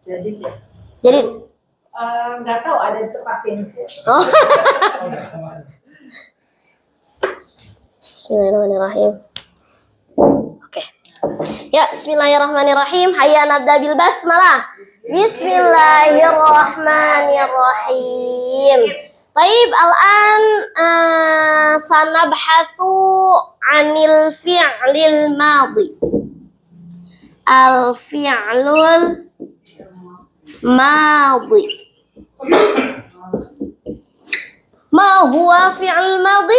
Jadi nggak tahu ada di tempat pensil. oh. Bismillahirrahmanirrahim. Oke. Ya, bismillahirrahmanirrahim. Hayya nabda bil basmalah. Bismillahirrahmanirrahim. Baik, al-an sanabhathu 'anil fi'lil madhi. Al-fi'lul madhi. Ma huwa fi'lul madhi?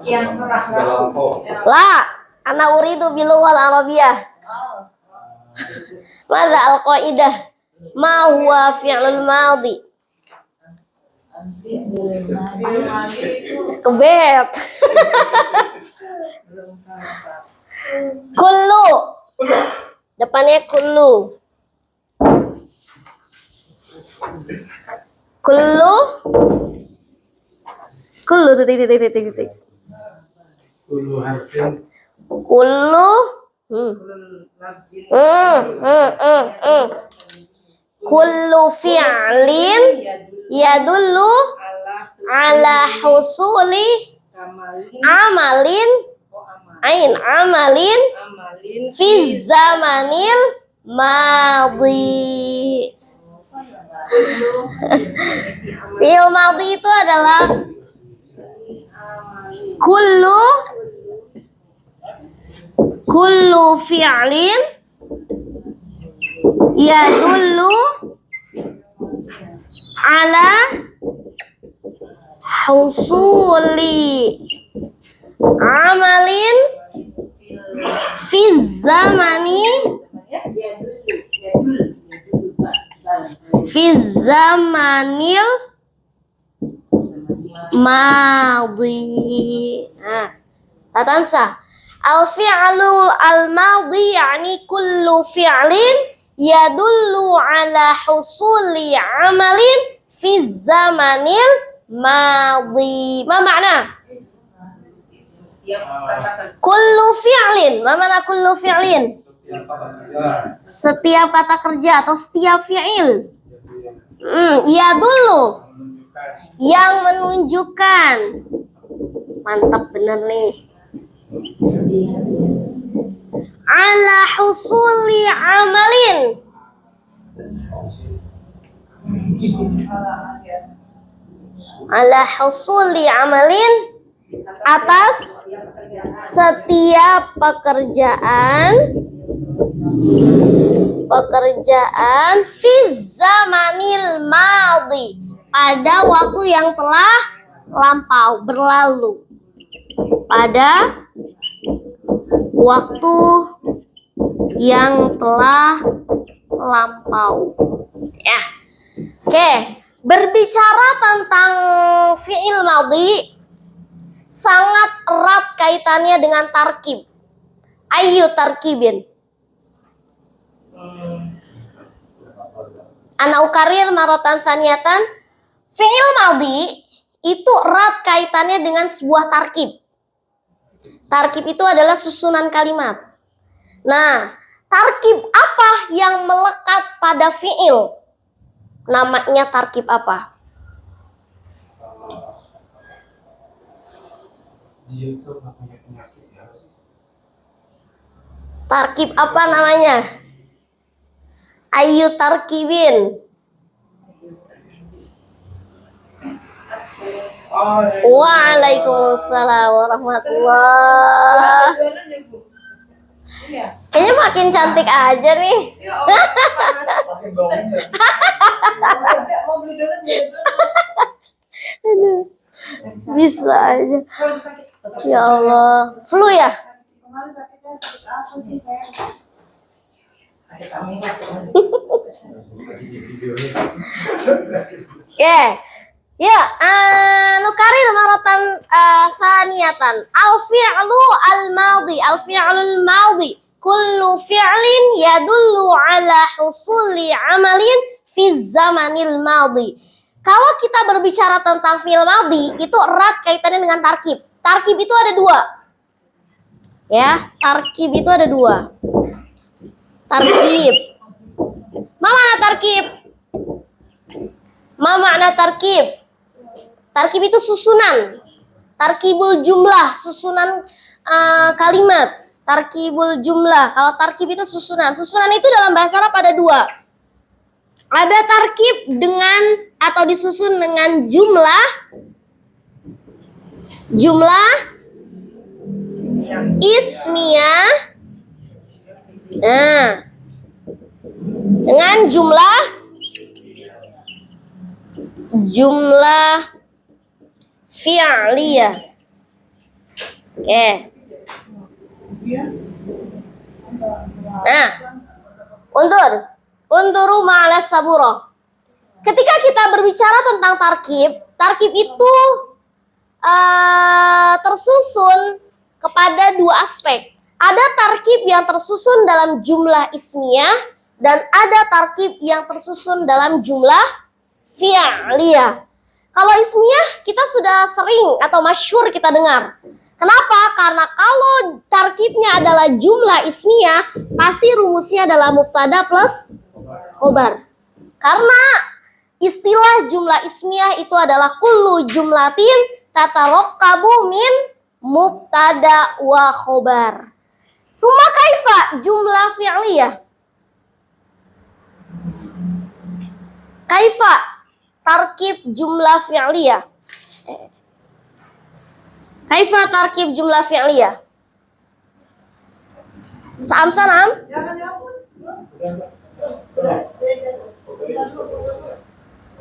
Yang pernah lalu. La, ana uridu bil lughal arabiyyah. Madza al-qaidah? Ma huwa fi'lul madhi? Kebet. Kullu. Depannya kullu. Kullu. Kullu titik. Kullu. Kullu fi'lin yadullu ala husuli amalin fi zamanil madhi. Fi'il madhi itu adalah kullu fi'lin yadullu ala husuli amalin fi zamanil madhi. Nah, tatansa al-fi'lu al-madhi yani kullu fi'lin yadullu ala husuli amalin fi zamanil madhi. Ma makna? Kullu fi'lin. Ma makna kullu fi'lin? Setiap kata kerja atau setiap fi'il. Yadullu, yang menunjukkan. Mantap bener nih. Ala husuli amalin, ala husuli amalin, atas setiap pekerjaan fi zamanil madhi, pada waktu yang telah lampau, berlalu, pada waktu yang telah lampau. Ya. Oke, berbicara tentang fi'il madhi sangat erat kaitannya dengan tarkib. Ayu tarkibin. Ana ukarir maratan saniyatan. Fi'il madhi itu erat kaitannya dengan sebuah tarkib. Tarkib itu adalah susunan kalimat. Nah, tarkib apa yang melekat pada fi'il? Namanya tarkib apa? Tarkib apa namanya? Ayu tarkibin. Waalaikumsalam warahmatullah. Kayaknya makin cantik aja nih. Aduh, bisa aja. Ya Allah, flu ya? Oke. Ya, nukarir maratan saniyatan. Al-fi'lu al-madhi, al-fi'lul madhi. Kullu fi'lin yadullu ala husuli amalin fi zamanil madhi. Kalau kita berbicara tentang fi'il madhi, itu erat kaitannya dengan tarkib. Tarkib itu ada dua. Ya, tarkib itu ada dua. Tarkib. Ma makna tarkib? Ma makna tarkib? Tarkib itu susunan. Tarkibul jumlah, susunan kalimat. Tarkibul jumlah. Kalau tarkib itu susunan. Susunan itu dalam bahasa Arab ada dua. Ada tarkib dengan atau disusun dengan jumlah ismiyah. Nah, dengan jumlah fi'liyah. Oke. Nah, unduru ma'alas saburo. Ketika kita berbicara tentang tarkib itu tersusun kepada dua aspek. Ada tarkib yang tersusun dalam jumlah ismiyah dan ada tarkib yang tersusun dalam jumlah fi'liyah. Kalau ismiyah kita sudah sering atau masyhur kita dengar. Kenapa? Karena kalau tarkibnya adalah jumlah ismiyah, pasti rumusnya adalah mubtada plus khobar. Karena istilah jumlah ismiyah itu adalah kullu jumlatin tatarokkabu min mubtada wa khobar. Suma kaifa jumlah fi'liyah? Kaifa tarkib jumlah fi'liyah? Kaifa tarkib jumlah fi'liyah? Sanam?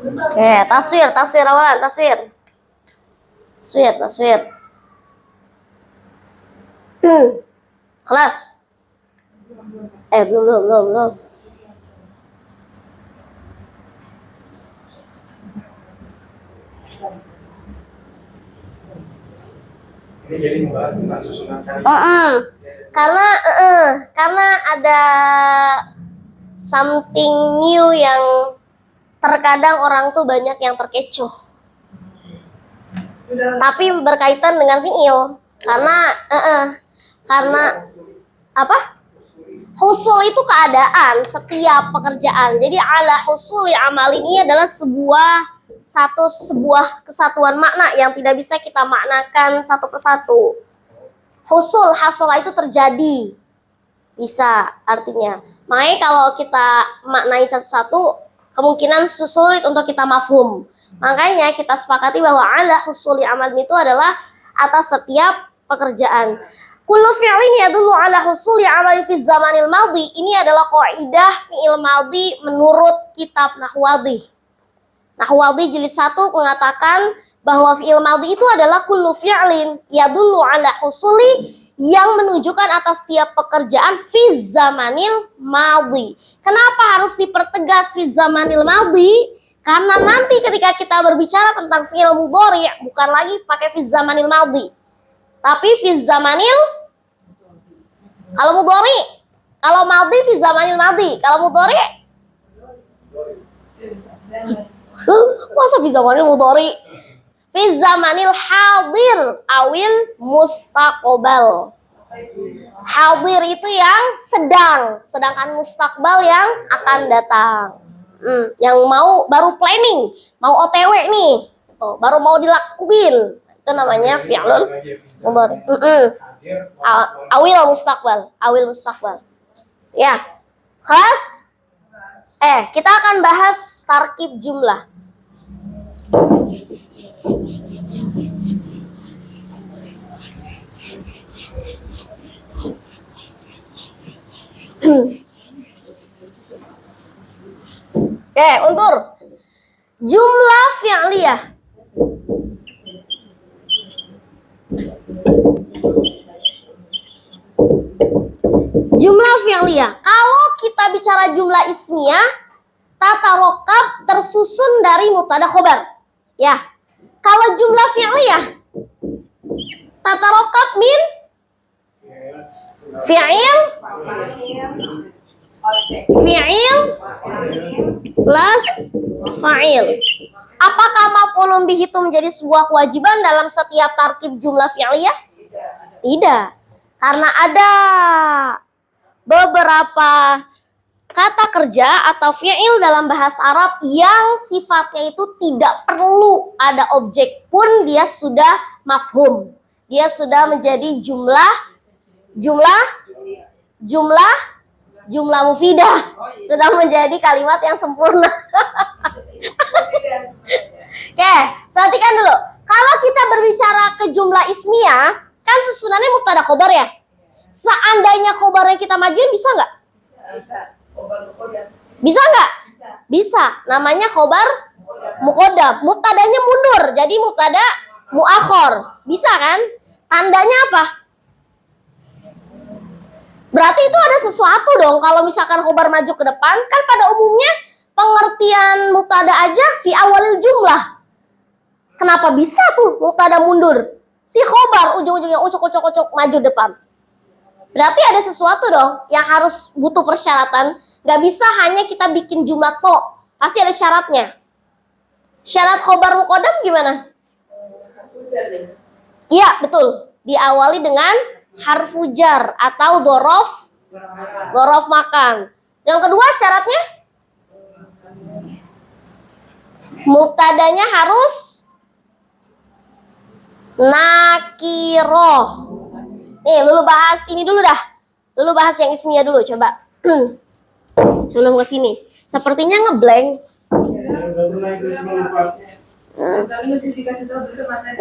Oke, taswir awalan, taswir. Kelas. Belum. Ini jadi membahas tentang susunan kalimat. Karena ada something new yang terkadang orang tuh banyak yang terkecoh. Tapi berkaitan dengan fi'il. Karena apa? Husul itu keadaan setiap pekerjaan. Jadi ala husuli amal ini adalah sebuah kesatuan makna yang tidak bisa kita maknakan satu persatu. Husul, hasola itu terjadi. Bisa artinya. Makanya kalau kita maknai satu-satu, kemungkinan sulit untuk kita mafhum. Makanya kita sepakati bahwa ala husuli amal itu adalah atas setiap pekerjaan. Kullu fi'lin yadullu ala husuli amal fi zamanil madhi. Ini adalah kaidah fi'il madhi menurut kitab Nahwadhi. Nahwadhi jilid 1 mengatakan bahwa fi'il madhi itu adalah kullu fi'lin yadullu ala husuli, yang menunjukkan atas setiap pekerjaan fi zamanil madhi. Kenapa harus dipertegas fi zamanil madhi? Karena nanti ketika kita berbicara tentang fi'il mudhari bukan lagi pakai fi zamanil madhi, tapi fi zamanil, kalau mudhari, kalau madhi fi zamanil madhi, kalau mudhari masa fi zamanil mudhari? Fi zamanil hadir awil mustaqbal. Hadir itu yang sedang, sedangkan mustaqbal yang akan datang. Yang mau baru planning, mau OTW nih, baru mau dilakuin, itu namanya fi'lul mudhari. Awil mustaqbal. Ya, kelas. Kita akan bahas tarkib jumlah. Untuk jumlah fi'liyah. Jumlah fi'liyah. Kalau kita bicara jumlah ismiyah, tatarokab tersusun dari mubtada khobar. Ya. Kalau jumlah fi'liyah, tatarokab min fi'il plus fa'il. Apakah maf'ulun bihi itu menjadi sebuah kewajiban dalam setiap tarkib jumlah fi'liyah? Tidak. Karena ada beberapa kata kerja atau fi'il dalam bahasa Arab yang sifatnya itu tidak perlu ada objek pun dia sudah mafhum. Dia sudah menjadi jumlah mufidah. Sudah menjadi kalimat yang sempurna. Oke, perhatikan dulu. Kalau kita berbicara ke jumlah ismiyah, kan susunannya mubtada khobar ya. Seandainya khobarnya kita majuin bisa nggak? Bisa nggak? Bisa. Namanya khobar muqaddam. Mubtadanya mundur, jadi mubtada muakhor. Bisa kan? Tandanya apa? Berarti itu ada sesuatu dong. Kalau misalkan khobar maju ke depan, kan pada umumnya pengertian mubtada aja fi awalil jumlah. Kenapa bisa tuh mubtada mundur? Si khobar ujung-ujungnya ucuk maju depan. Berarti ada sesuatu dong yang harus butuh persyaratan. Gak bisa hanya kita bikin jumlah to. Pasti ada syaratnya. Syarat khobar muqaddam gimana? Iya, betul. Diawali dengan harfu jar atau dzaraf makan. Yang kedua syaratnya mubtadanya harus nakiroh. Nih, Lulu bahas ini dulu dah. Lulu bahas yang ismiyah dulu, coba. Sebelum ke sini. Sepertinya ngeblank.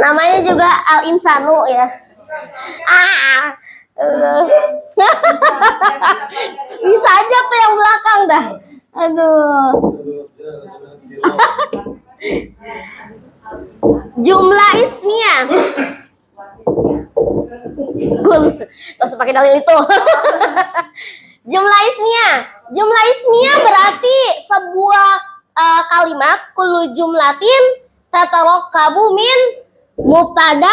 Namanya juga Al-Insanu ya. Bisa aja tuh yang belakang dah. Aduh. Jumlah ismiyah. Gak usah pakai dalil itu. Jumlah ismiyah berarti sebuah kalimat kullu jumlatin tatarakabu min mubtada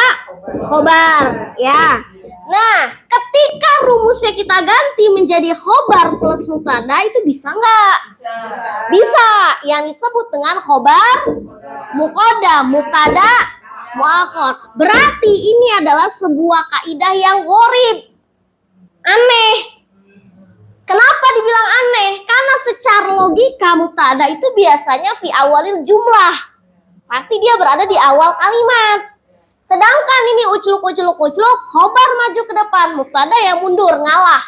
khobar ya. Nah, ketika rumusnya kita ganti menjadi khobar plus mubtada itu bisa nggak? Bisa. Yang disebut dengan khobar muqaddam, mubtada muakhar. Berarti ini adalah sebuah kaidah yang gharib. Aneh. Kenapa dibilang aneh? Karena secara logika mubtada itu biasanya fi awalil jumlah. Pasti dia berada di awal kalimat. Sedangkan ini ucluk, khobar maju ke depan, mubtada yang mundur, ngalah.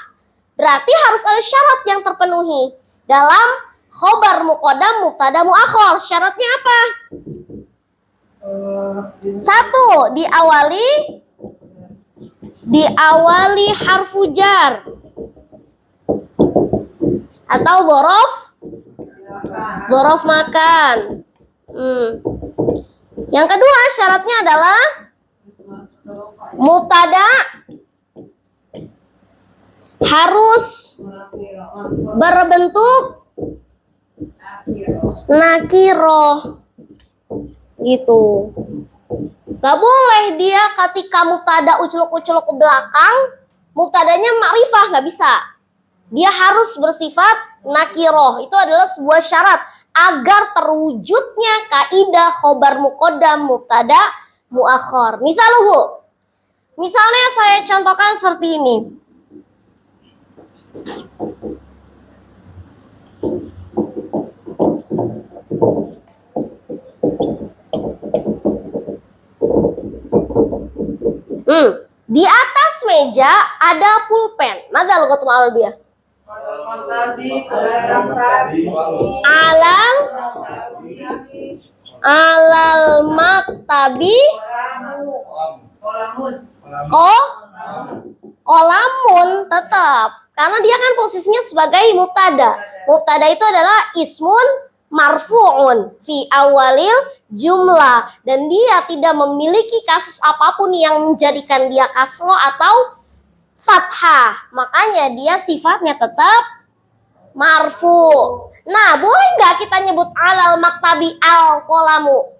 Berarti harus ada syarat yang terpenuhi. Dalam khobar muqaddam, mubtada muakhar. Syaratnya apa? Satu, diawali harfu jar atau dzaraf makan. Yang kedua syaratnya adalah mubtada harus berbentuk nakiroh gitu. Gak boleh dia ketika mubtada ucluk ke belakang, mubtadanya ma'rifah, gak bisa. Dia harus bersifat nakiroh. Itu adalah sebuah syarat agar terwujudnya kaidah khobar muqaddam mubtada muakhar. Misalnya saya contohkan seperti ini. Di atas meja ada pulpen. Mada lughatul Arabiyah? Alal maktabi kolamun tetap. Karena dia kan posisinya sebagai mubtada. Mubtada itu adalah ismun marfu'un fi awalil jumlah, dan dia tidak memiliki kasus apapun yang menjadikan dia kasro atau fathah, makanya dia sifatnya tetap marfu. Nah, boleh nggak kita nyebut alal maktabi al kolamu?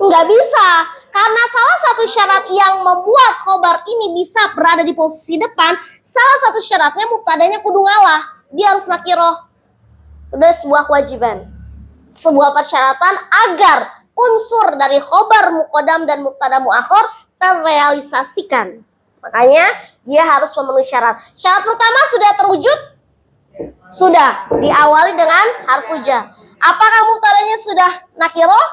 Nggak bisa, karena salah satu syarat yang membuat khobar ini bisa berada di posisi depan, salah satu syaratnya mubtadanya kudu ngalah, dia harus nakiroh. Udah sebuah kewajiban, sebuah persyaratan agar unsur dari khobar muqaddam dan mubtada muakhar terrealisasikan. Makanya dia harus memenuhi syarat. Syarat pertama sudah terwujud? Sudah diawali dengan harfu jar. Apakah mubtadanya sudah nakiroh?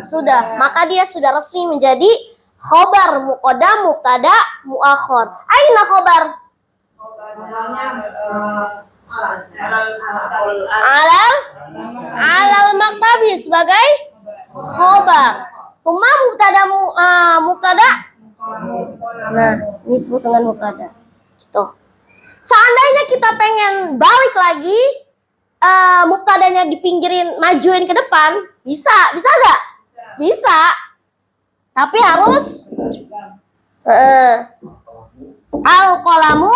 Sudah. Maka dia sudah resmi menjadi khobar muqaddam mubtada muakhir. Aina khobar? Alal maktabi sebagai khobar. Kuma mubtada. Nah, ini disebut dengan mubtada. Gitu. Seandainya kita pengen balik lagi, mubtadanya dipinggirin, majuin ke depan, bisa nggak? Bisa. Tapi harus al-qalamu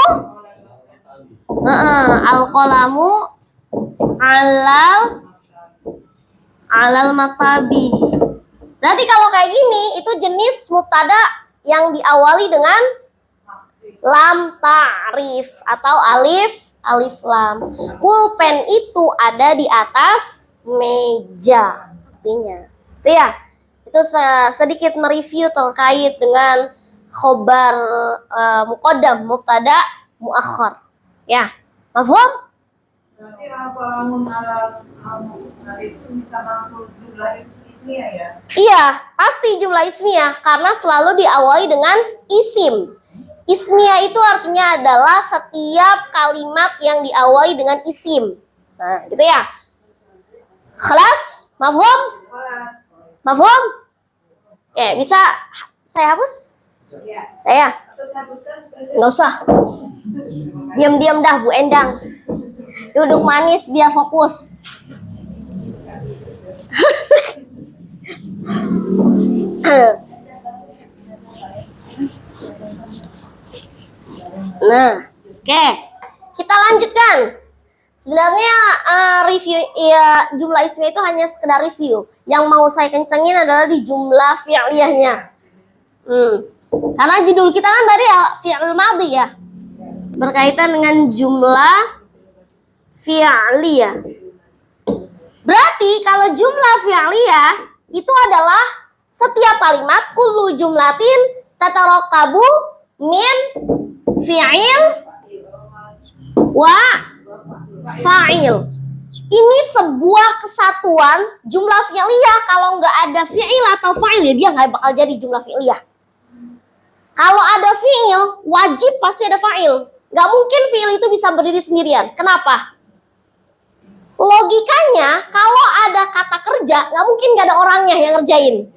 alal maktabi. Berarti kalau kayak gini itu jenis mubtada yang diawali dengan lam ta'rif atau alif lam. Pulpen itu ada di atas meja. Artinya, itu ya. Itu sedikit mereview terkait dengan khobar muqaddam mubtada muakhir. Ya, mafhum? Berarti al-qalamun tadi itu bisa mampu jumlah ismiyah ya? Iya, pasti jumlah ismiyah karena selalu diawali dengan isim. Ismiyah itu artinya adalah setiap kalimat yang diawali dengan isim. Nah, gitu ya. Khalas? Mafhum? Mafhum? Oke, bisa saya hapus? Saya? Nggak usah. Diam-diam dah Bu Endang. Duduk manis biar fokus. Nah, oke. Kita lanjutkan. Sebenarnya review ya, jumlah ismi itu hanya sekedar review. Yang mau saya kencengin adalah di jumlah fi'liyahnya. Karena judul kita kan tadi ya fi'il madhi ya. Berkaitan dengan jumlah fi'liyah. Berarti kalau jumlah fi'liyah itu adalah setiap kalimat kullu jumlatin tatarakabu min fi'il wa fa'il. Ini sebuah kesatuan jumlah fi'liyah. Kalau nggak ada fi'il atau fa'il ya dia nggak bakal jadi jumlah fi'liyah. Kalau ada fi'il wajib pasti ada fa'il. Nggak mungkin fi'il itu bisa berdiri sendirian. Kenapa? Logikanya kalau ada kata kerja nggak mungkin nggak ada orangnya yang ngerjain.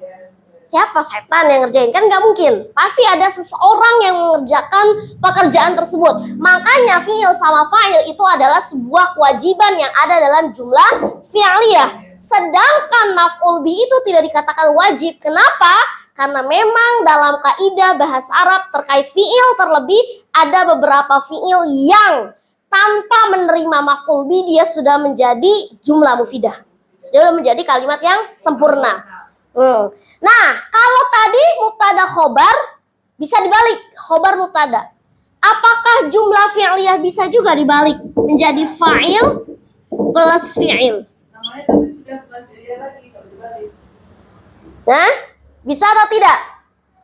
Siapa? Setan yang ngerjain? Kan nggak mungkin. Pasti ada seseorang yang mengerjakan pekerjaan tersebut. Makanya fi'il sama fa'il itu adalah sebuah kewajiban yang ada dalam jumlah fi'liyah. Sedangkan maf'ul bi itu tidak dikatakan wajib. Kenapa? Karena memang dalam kaidah bahasa Arab terkait fi'il terlebih ada beberapa fi'il yang tanpa menerima maf'ul bi dia sudah menjadi jumlah mufidah. Sudah menjadi kalimat yang sempurna. Nah, kalau tadi mubtada khobar bisa dibalik, khobar mubtada. Apakah jumlah fi'liyah bisa juga dibalik menjadi fa'il plus fi'il? Nah, bisa atau tidak?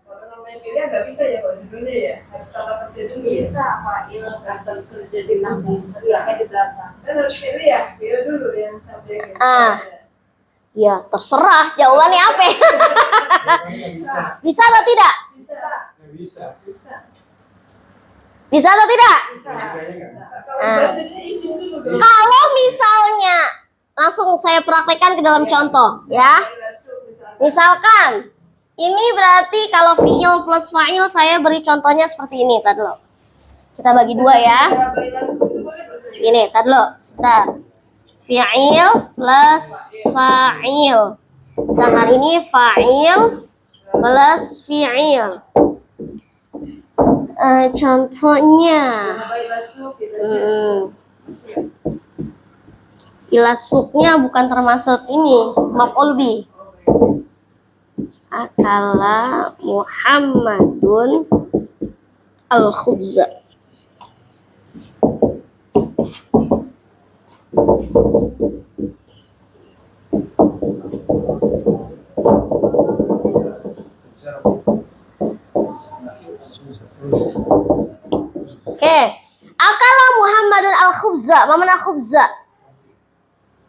Kalau namanya fi'liyah nggak bisa ya kalau judulnya ya, harus kata kerja dulu. Bisa fa'il kata kerja di belakang di belakang. Kan harus fi'liyah dulu yang sampai. Ya, terserah jawabannya apa. Bisa atau tidak? Bisa. Bisa atau tidak? Kalau misalnya langsung saya praktekkan ke dalam contoh ya. Misalkan ini berarti kalau fi'il plus fa'il saya beri contohnya seperti ini. Tadi dulu. Kita bagi dua ya. Ini tadi dulu, sebentar. Fi'il plus fa'il. Sedangkan ini fa'il plus fi'il. Contohnya ilasuknya bukan termasuk ini maf'ul bi. Akala Muhammadun al-khubza. Oke. Akala Muhammadun khubza? Ma mana khubza?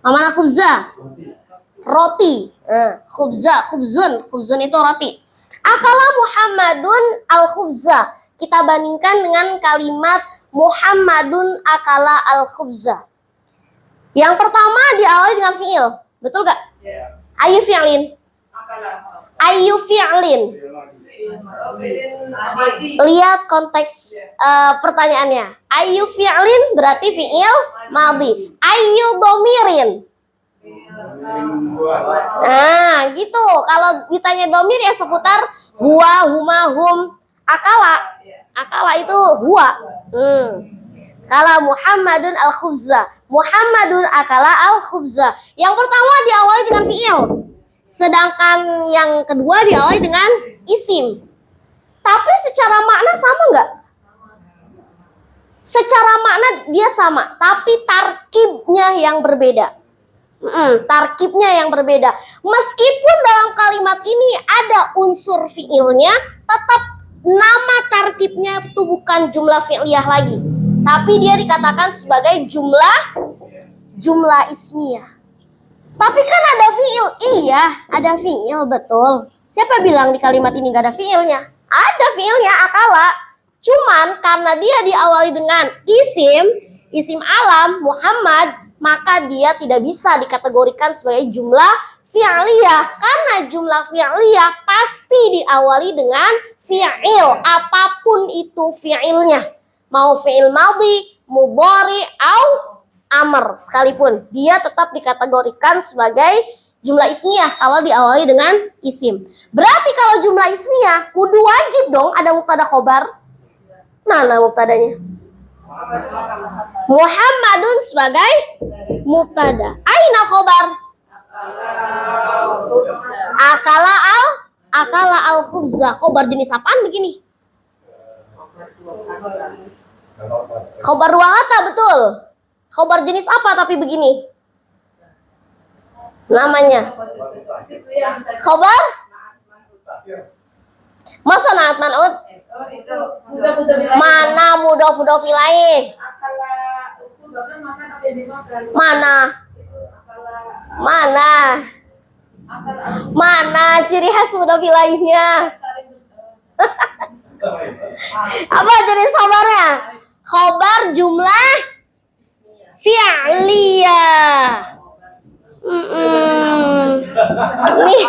Ma mana khubza? Roti. Khubza, khubzun. Khubzun itu roti. Akala Muhammadun al-khubza. Kita bandingkan dengan kalimat Muhammadun akala al-khubza. Yang pertama diawali dengan fi'il. Betul gak? Ayu fi'lin. Ayu fi'lin. Lihat konteks pertanyaannya. Ayu fi'lin berarti fi'il madhi. Ayu domirin. Nah, gitu. Kalau ditanya domir ya seputar huwa, huma, hum, akala. Akala itu huwa. Kala Muhammadun al-khubza. Muhammadun akala al-khubza. Yang pertama diawali dengan fi'il. Sedangkan yang kedua diawali dengan isim. Tapi secara makna sama nggak? Secara makna dia sama, tapi tarkibnya yang berbeda. Tarkibnya yang berbeda. Meskipun dalam kalimat ini ada unsur fi'ilnya, tetap nama tarkibnya itu bukan jumlah fi'liyah lagi. Tapi dia dikatakan sebagai jumlah ismiyah. Tapi kan ada fi'il. Iya, ada fi'il, betul. Siapa bilang di kalimat ini gak ada fi'ilnya? Ada fi'ilnya, akala. Cuman karena dia diawali dengan isim alam, Muhammad, maka dia tidak bisa dikategorikan sebagai jumlah fi'liyah. Karena jumlah fi'liyah pasti diawali dengan fi'il. Apapun itu fi'ilnya. Mau fi'il madhi, mudhari, au amr sekalipun. Dia tetap dikategorikan sebagai jumlah ismiyah kalau diawali dengan isim. Berarti kalau jumlah ismiyah, kudu wajib dong ada mubtada khobar. Mana mubtadanya? Muhammadun sebagai mubtada. Aina khobar? Akala al khubza. Khobar jenis apaan begini? Khobar dua kata, betul. Khobar jenis apa tapi begini? Namanya khobar? Masa naat man'ud? Mana mudhof ilaih? Mana ciri khas mudhof ilaihnya? Apa jenis khobarnya? Khobar jumlah fi'liyah. Nih.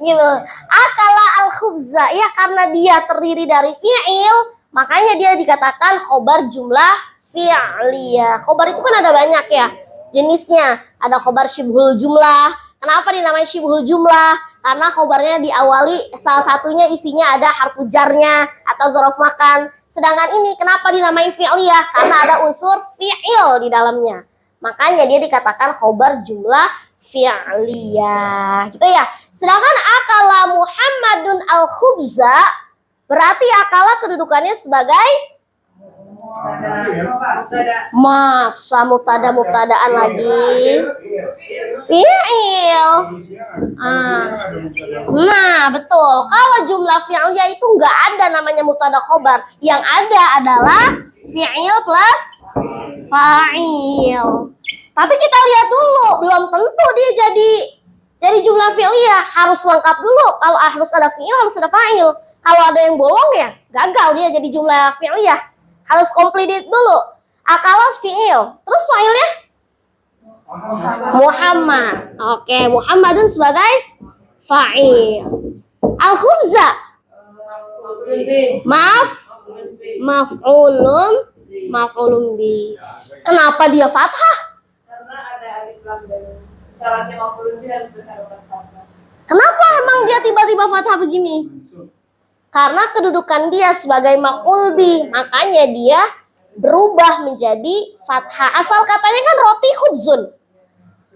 Gitu. Akala al-khubza. Ya karena dia terdiri dari fi'il, makanya dia dikatakan khobar jumlah fi'liyah. Khobar itu kan ada banyak ya jenisnya. Ada khobar syibhul jumlah. Kenapa dinamai syibhul jumlah? Karena khobarnya diawali salah satunya isinya ada harfu jarnya atau dzaraf makan. Sedangkan ini kenapa dinamai fi'liyah? Karena ada unsur fi'il di dalamnya. Makanya dia dikatakan khobar jumlah fi'liyah. Gitu ya. Sedangkan akala Muhammadun al-khubza berarti akala kedudukannya sebagai masa mubtadaan lagi. Fi'il. Nah, betul. Kalau jumlah fi'liyah itu nggak ada namanya mubtada khobar. Yang ada adalah fi'il plus fa'il. Tapi kita lihat dulu, belum tentu dia jadi jumlah fi'liyah. Harus lengkap dulu. Kalau harus ada fi'il, harus ada fa'il. Kalau ada yang bolong ya gagal dia jadi jumlah fi'liyah. Harus komplit dulu. Akala fi'il. Terus fa'ilnya? Muhammad. Oke, Muhammadun sebagai fa'il. Al-khubza. Maf'ulun bi. Kenapa dia fathah? Karena ada alif lam dan syaratnya maf'ulun bi harus berharokat fathah. Kenapa emang dia tiba-tiba fathah begini? Karena kedudukan dia sebagai maf'ul bi, makanya dia berubah menjadi fathah. Asal katanya kan roti khubzun.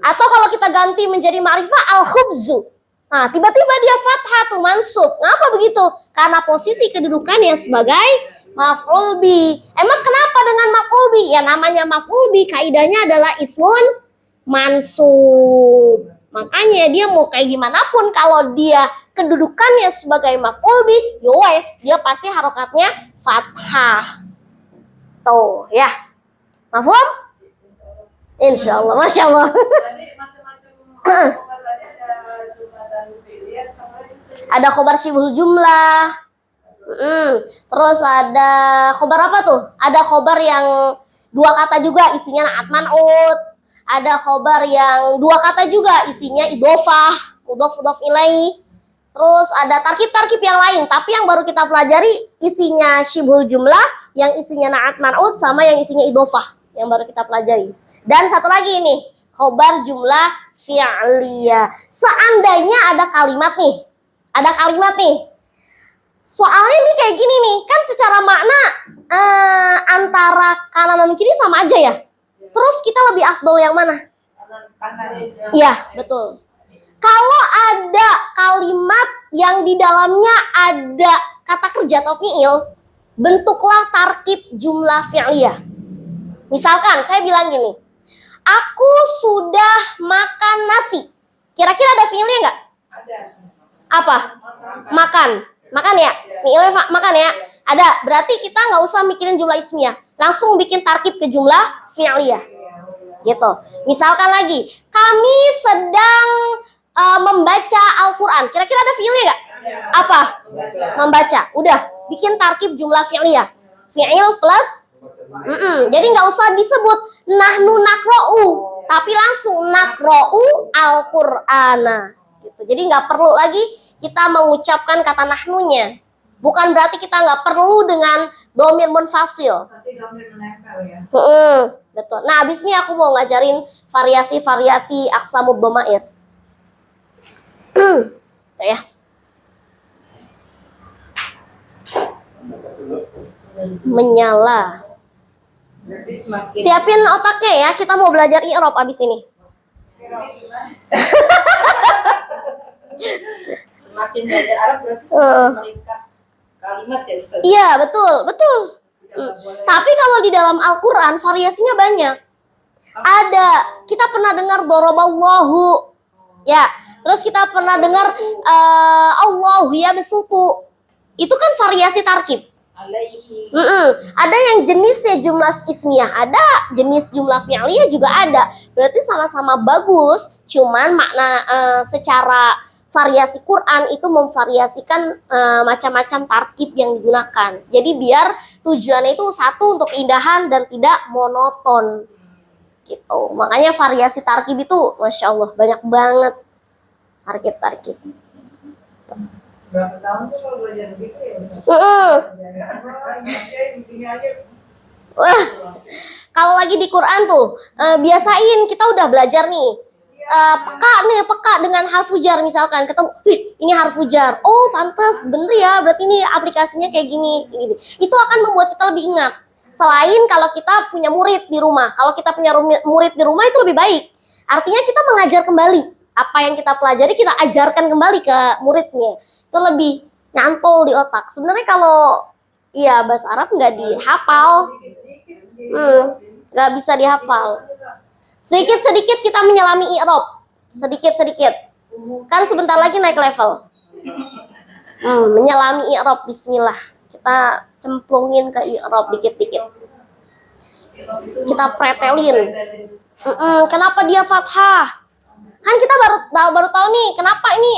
Atau kalau kita ganti menjadi ma'rifah al-khubzu. Nah, tiba-tiba dia fathah tuh mansub. Ngapa begitu? Karena posisi kedudukannya sebagai maf'ul bi. Emang kenapa dengan maf'ul bi? Ya namanya maf'ul bi kaidahnya adalah ismun mansub. Makanya dia mau kayak gimana pun kalau dia kedudukannya sebagai maf'ul bih, yowes, dia pasti harokatnya fathah. Tuh ya. Mafhum? Insyaallah, Masya Allah. Tadi macam-macam khobar tadi ada jumlah dan fi'liyah sama itu. Ada khobar syibhul jumlah. Terus ada khobar apa tuh? Ada khobar yang dua kata juga isinya na'at man'ut. Ada khobar yang dua kata juga isinya idhofah, mudhof ilaih. Terus ada tarkib-tarkib yang lain, tapi yang baru kita pelajari isinya syibhul jumlah, yang isinya na'at man'ut sama yang isinya idhofah yang baru kita pelajari. Dan satu lagi ini, khobar jumlah fi'liyah. Seandainya ada kalimat nih. Soalnya nih kayak gini nih, kan secara makna antara kanan dan kiri sama aja ya. Terus kita lebih afdol yang mana? Iya, betul. Kalau ada kalimat yang di dalamnya ada kata kerja atau fi'il, bentuklah tarkib jumlah fi'liyah. Misalkan saya bilang gini, aku sudah makan nasi. Kira-kira ada fi'ilnya nggak? Ada. Apa? Makan. Makan ya? Fi'ilnya makan ya? Ada. Berarti kita nggak usah mikirin jumlah ismiyah. Langsung bikin tarkib ke jumlah fi'liyah. Gitu. Misalkan lagi, kami sedang membaca Al-Quran. Kira-kira ada fi'ilnya nggak? Apa? Membaca. Udah. Bikin tarkib jumlah fi'liyah. Fi'il plus jadi nggak usah disebut nahnu nakro'u, tapi langsung nakro'u Al-Qur'ana gitu. Jadi nggak perlu lagi kita mengucapkan kata nahnunya. Bukan berarti kita nggak perlu dengan domir munfasil. Tapi domir menempel ya. Betul. Nah, abis ini aku mau ngajarin variasi-variasi aqsamud dhamair. Tuh ya. Menyala. Berarti semakin Siapin otaknya ya, kita mau belajar i'rab abis ini. semakin belajar Arab berarti semakin meringkas kalimat ya Ustaz. Iya, betul. Tapi kalau di dalam Al-Quran variasinya banyak. Ada, kita pernah dengar doroballahu, ya. Terus kita pernah dengar Allahu ya besutu. Itu kan variasi tarkib. Alaihi. Ada yang jenisnya jumlah ismiyah, ada jenis jumlah fi'liyah juga ada. Berarti sama-sama bagus, cuman makna secara variasi Quran itu memvariasikan macam-macam tarkib yang digunakan. Jadi biar tujuannya itu satu untuk keindahan dan tidak monoton. Gitu. Makanya variasi tarkib itu Masya Allah banyak banget tarkib. Berapa tahun tuh kalau belajar gitu ya? Begini aja. Wah, kalau lagi di Quran tuh biasain kita udah belajar nih peka dengan harfu jar misalkan ketemu, ini harfu jar, oh pantas bener ya, berarti ini aplikasinya kayak gini. Itu akan membuat kita lebih ingat. Selain kalau kita punya murid di rumah, kalau kita punya murid di rumah itu lebih baik. Artinya kita mengajar kembali apa yang kita pelajari, kita ajarkan kembali ke muridnya. Itu lebih nyantol di otak. Sebenarnya kalau bahasa Arab nggak dihafal, nggak bisa dihafal. Sedikit-sedikit kita menyelami i'rab, sedikit-sedikit. Kan sebentar lagi naik level. Menyelami i'rab, bismillah. Kita cemplungin ke i'rab dikit-dikit. Kita pretelin. Kenapa dia fathah? Kan kita baru tahu nih, kenapa ini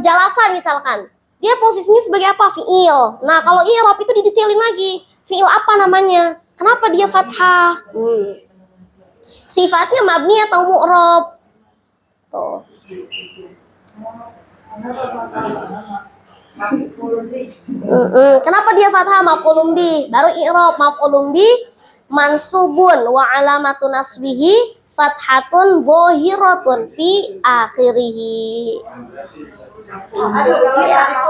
jalasa misalkan. Dia posisinya sebagai apa? Fi'il. Nah, kalau i'rab itu didetailin lagi. Fi'il apa namanya? Kenapa dia fathah? Sifatnya mabni atau mu'rab? Tuh. Kenapa dia fathah maf'ulun bih? Baru i'rab maf'ulun bih mansubun wa alamatu nasbihi fathatun zahiratun fi akhirih.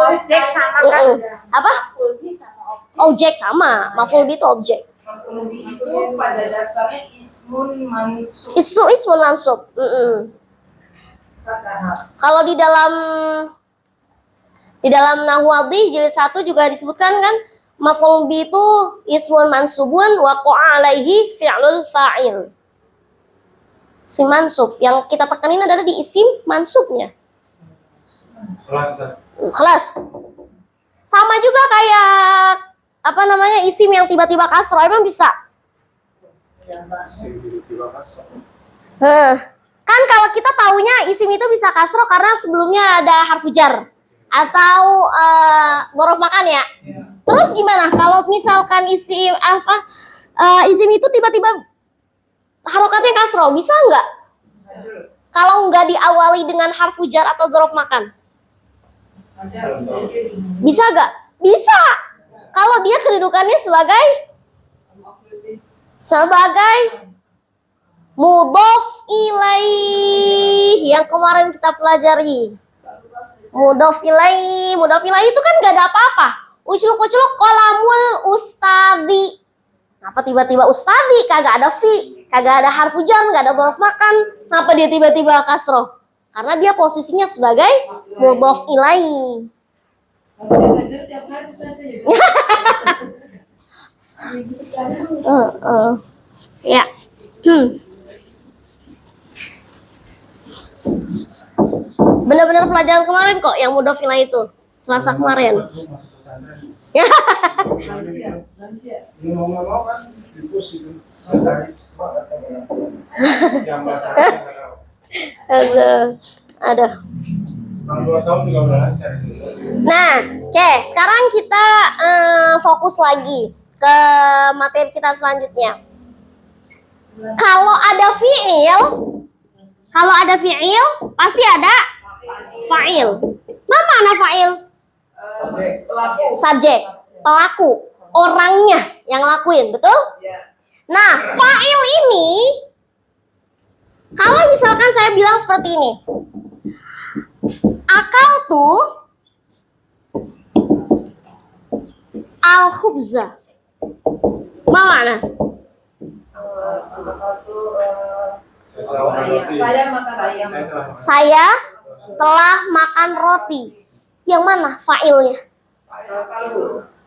Objek sama kan? Apa? Objek sama. Maf'ul bih itu objek. Maf'ul bih itu pada dasarnya ismun mansub. Ismun mansub. Kalau di dalam Nahwu Wadih jilid 1 juga disebutkan kan, maf'ul bih itu ismun mansubun wa qa'a alaihi fi'lul fa'il. Isim mansub. Yang kita tekanin adalah di isim mansubnya. Kelas. Sama juga kayak apa namanya isim yang tiba-tiba kasro, emang bisa? Kan kalau kita taunya isim itu bisa kasro karena sebelumnya ada harfu jar atau dhorof makan ya. Terus gimana kalau misalkan isim isim itu tiba-tiba harokatnya kasro, bisa nggak? Kalau nggak diawali dengan harfu jar atau dhorof makan? Bisa nggak? Bisa. Kalau dia kedudukannya sebagai mudhof ilaih yang kemarin kita pelajari. Mudhof ilaih itu kan nggak ada apa-apa. Uculuk-uculuk qalamul ustadi. Kenapa tiba-tiba ustadi? Kagak ada fi, kagak ada harfu jar, nggak ada dhorof makan. Kenapa dia tiba-tiba kasroh? Karena dia posisinya sebagai mudhof ilaih. Ya. Benar-benar pelajaran kemarin kok yang mudhof ilaih itu. Selasa kemarin. Ya. Ada. Nah, oke, sekarang kita fokus lagi ke materi kita selanjutnya. Kalau ada fi'il, pasti ada fa'il. Mana fa'il? Subjek, pelaku, orangnya yang lakuin, betul? Nah, fa'il ini, kalau misalkan saya bilang seperti ini, akal tuh al-khubza. Mana? Saya telah makan roti. Yang mana fa'ilnya?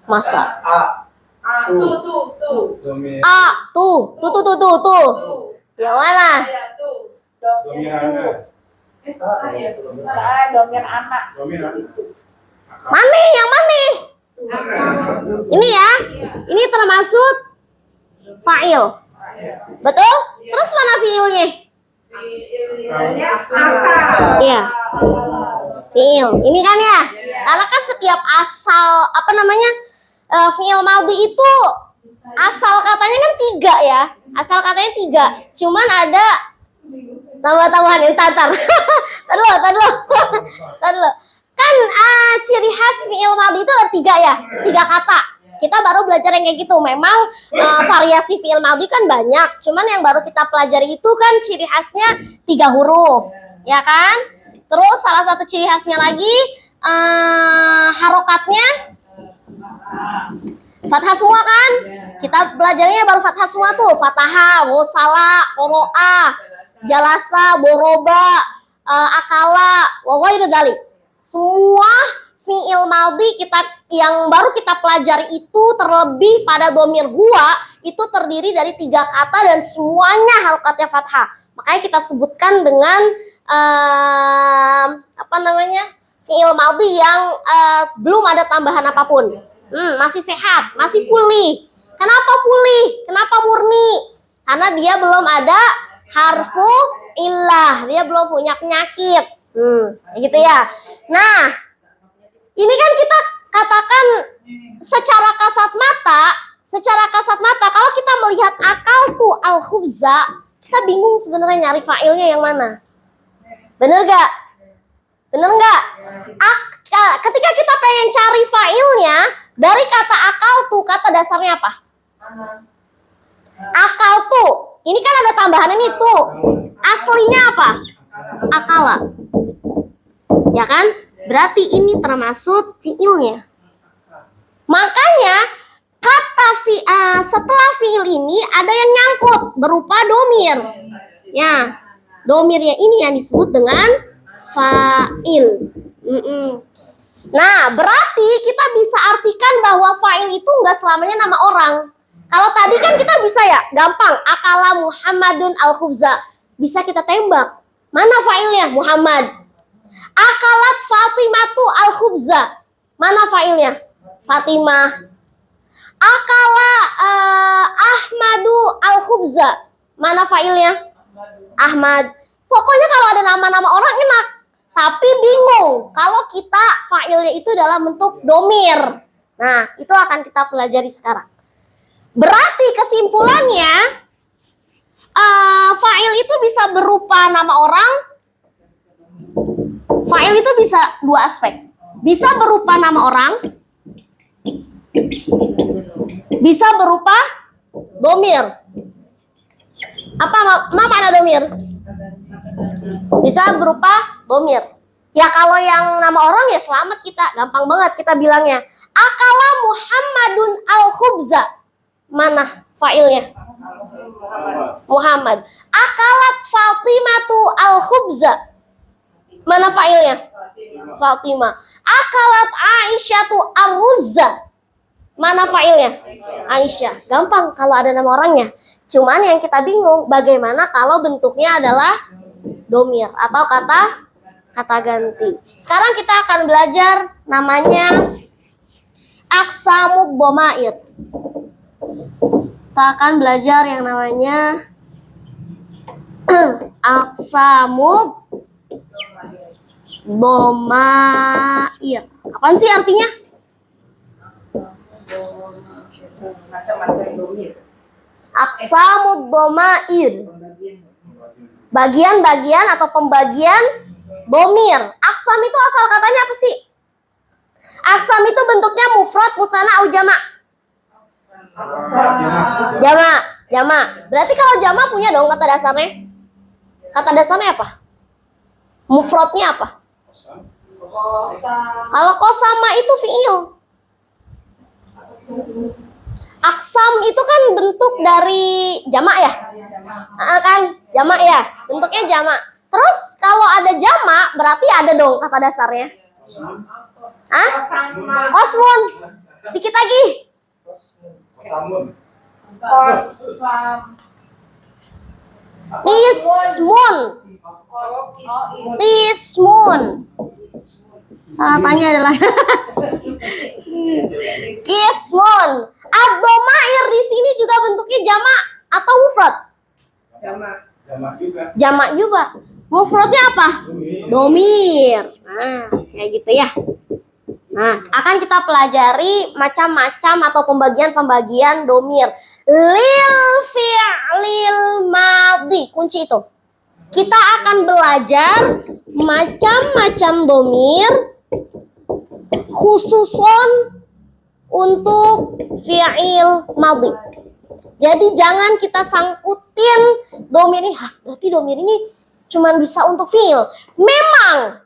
Masa? Tuh. Yang mana? Mana? Yang mana? Ini ya. Ini termasuk fa'il. Betul? Terus mana fi'ilnya? Iya. Fi'il. Ini kan ya. Karena kan setiap asal fi'il madhi itu asal katanya kan 3 ya. Asal katanya 3. Cuman ada tambah-tambahan yang tatar. Tadi lo. Kan ciri khas fi'il madhi itu ada 3 ya. 3 kata. Kita baru belajar yang kayak gitu. Memang variasi fi'il madhi kan banyak. Cuman yang baru kita pelajari itu kan ciri khasnya 3 huruf. Ya kan? Terus salah satu ciri khasnya lagi harokatnya fathah semua kan? Kita belajarnya baru fathah semua tuh. Fataha, wasala, qoro'a, jalasa, doroba, akala, wa ghairu dzalik. Semua fi'il madhi yang baru kita pelajari itu terlebih pada dhamir huwa itu terdiri dari 3 kata dan semuanya harokatnya fathah. Makanya kita sebutkan dengan fi'il madhi yang belum ada tambahan apapun. Masih sehat, masih pulih. Kenapa pulih? Kenapa murni? Karena dia belum ada harfu illah, dia belum punya penyakit. Gitu ya. Nah, ini kan kita katakan secara kasat mata kalau kita melihat akal tuh al-khubza, kita bingung sebenarnya nyari fa'ilnya yang mana. Bener gak? Ketika kita pengen cari fa'ilnya dari kata akal tuh, kata dasarnya apa? Akal tuh, ini kan ada tambahan ini tuh. Aslinya apa? Akala. Ya kan? Berarti ini termasuk fi'ilnya. Makanya kata setelah fi'il ini ada yang nyangkut berupa domir. Ya, domirnya ini yang disebut dengan fa'il. Nah, berarti kita bisa artikan bahwa fa'il itu nggak selamanya nama orang. Kalau tadi kan kita bisa ya, gampang. Akala Muhammadun al-khubza. bisa kita tembak. Mana fa'ilnya? Muhammad. Akalat Fatimatu al-khubza. Mana fa'ilnya? Fatimah. Akala Ahmadu al-khubza. Mana fa'ilnya? Ahmad. Pokoknya kalau ada nama-nama orang enak. Tapi bingung kalau kita fa'ilnya itu dalam bentuk domir. Nah, itu akan kita pelajari sekarang. Berarti kesimpulannya, fa'il itu bisa berupa nama orang. Fa'il itu bisa dua aspek. Bisa berupa nama orang. Bisa berupa domir. Apa makna domir? Bisa berupa domir. Ya kalau yang nama orang ya selamat kita. Gampang banget kita bilangnya. Akala Muhammadun al-khubza. Mana fa'ilnya? Muhammad. Akalat Fatimatu al-khubza. Mana fa'ilnya? Fatimah. Akalat Aisyatu ar-ruzza. Mana fa'ilnya? Aisyah. Gampang kalau ada nama orangnya. Cuman yang kita bingung bagaimana kalau bentuknya adalah domir atau kata ganti. Sekarang kita akan belajar namanya aqsamud dhamair. Kita akan belajar yang namanya aqsamud dhamair. Apaan sih artinya? Macam-macam domir. Aqsamud dhamair. Bagian-bagian atau pembagian domir. Aqsam itu asal katanya apa sih? Aqsam itu bentuknya mufrad, musanna, atau jamak? Jamak. Berarti kalau jamak punya dong kata dasarnya. Kata dasarnya apa? Mufradnya apa? Kalau kosama itu fiil. Aqsam itu kan bentuk dari jamak ya? Kan jamak ya, bentuknya jamak. Terus kalau ada jamak berarti ada dong kata dasarnya. Kosmun. Dikit lagi. Ismun. Salah tanya adalah Kismun. Ad-dhamair di sini juga bentuknya jamak atau mufrad? Jamak juga. Mufradnya apa? Domir. Nah, kayak gitu ya. Nah, akan kita pelajari macam-macam atau pembagian-pembagian domir. Lil fi'lil madhi. Kunci itu. Kita akan belajar macam-macam domir khususon untuk fi'il madhi. Jadi jangan kita sangkutin domir ini. Berarti domir ini cuma bisa untuk fi'il. Memang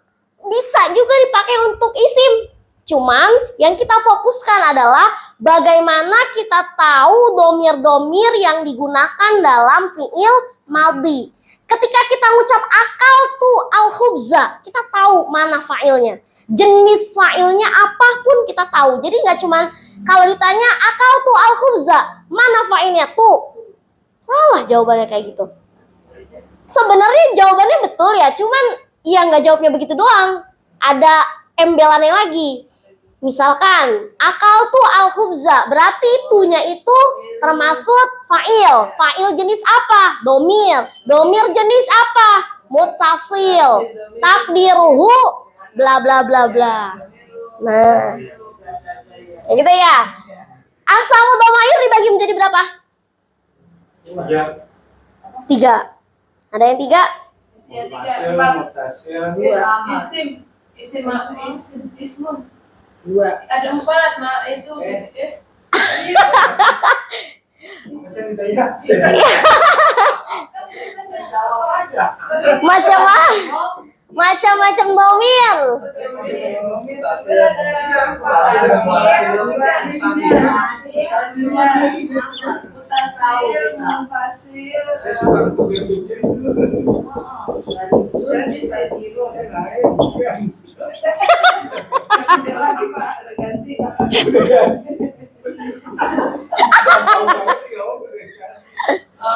bisa juga dipakai untuk isim. Cuman yang kita fokuskan adalah bagaimana kita tahu domir-domir yang digunakan dalam fi'il madhi. Ketika kita ngucap akal tu al-khubza, kita tahu mana fa'ilnya. Jenis fa'ilnya apapun kita tahu. Jadi nggak cuman kalau ditanya akal tu al-khubza, mana fa'ilnya tuh? Salah jawabannya kayak gitu. Sebenarnya jawabannya betul ya, cuman ya nggak jawabnya begitu doang. Ada embelannya lagi. Misalkan akal tu al-khubza, berarti tunya itu termasuk fa'il. Fa'il jenis apa? Domir. Domir jenis apa? Muttasil. Takdiruhu bla bla bla bla. Nah, kayak gitu ya. Aqsamud dhamair dibagi menjadi berapa? 3. Ada yang 3? Ya, 3, 4. Ismun. 2. Ada 4, Mak. Itu. Macam-macam domir. Saya suka berpikir.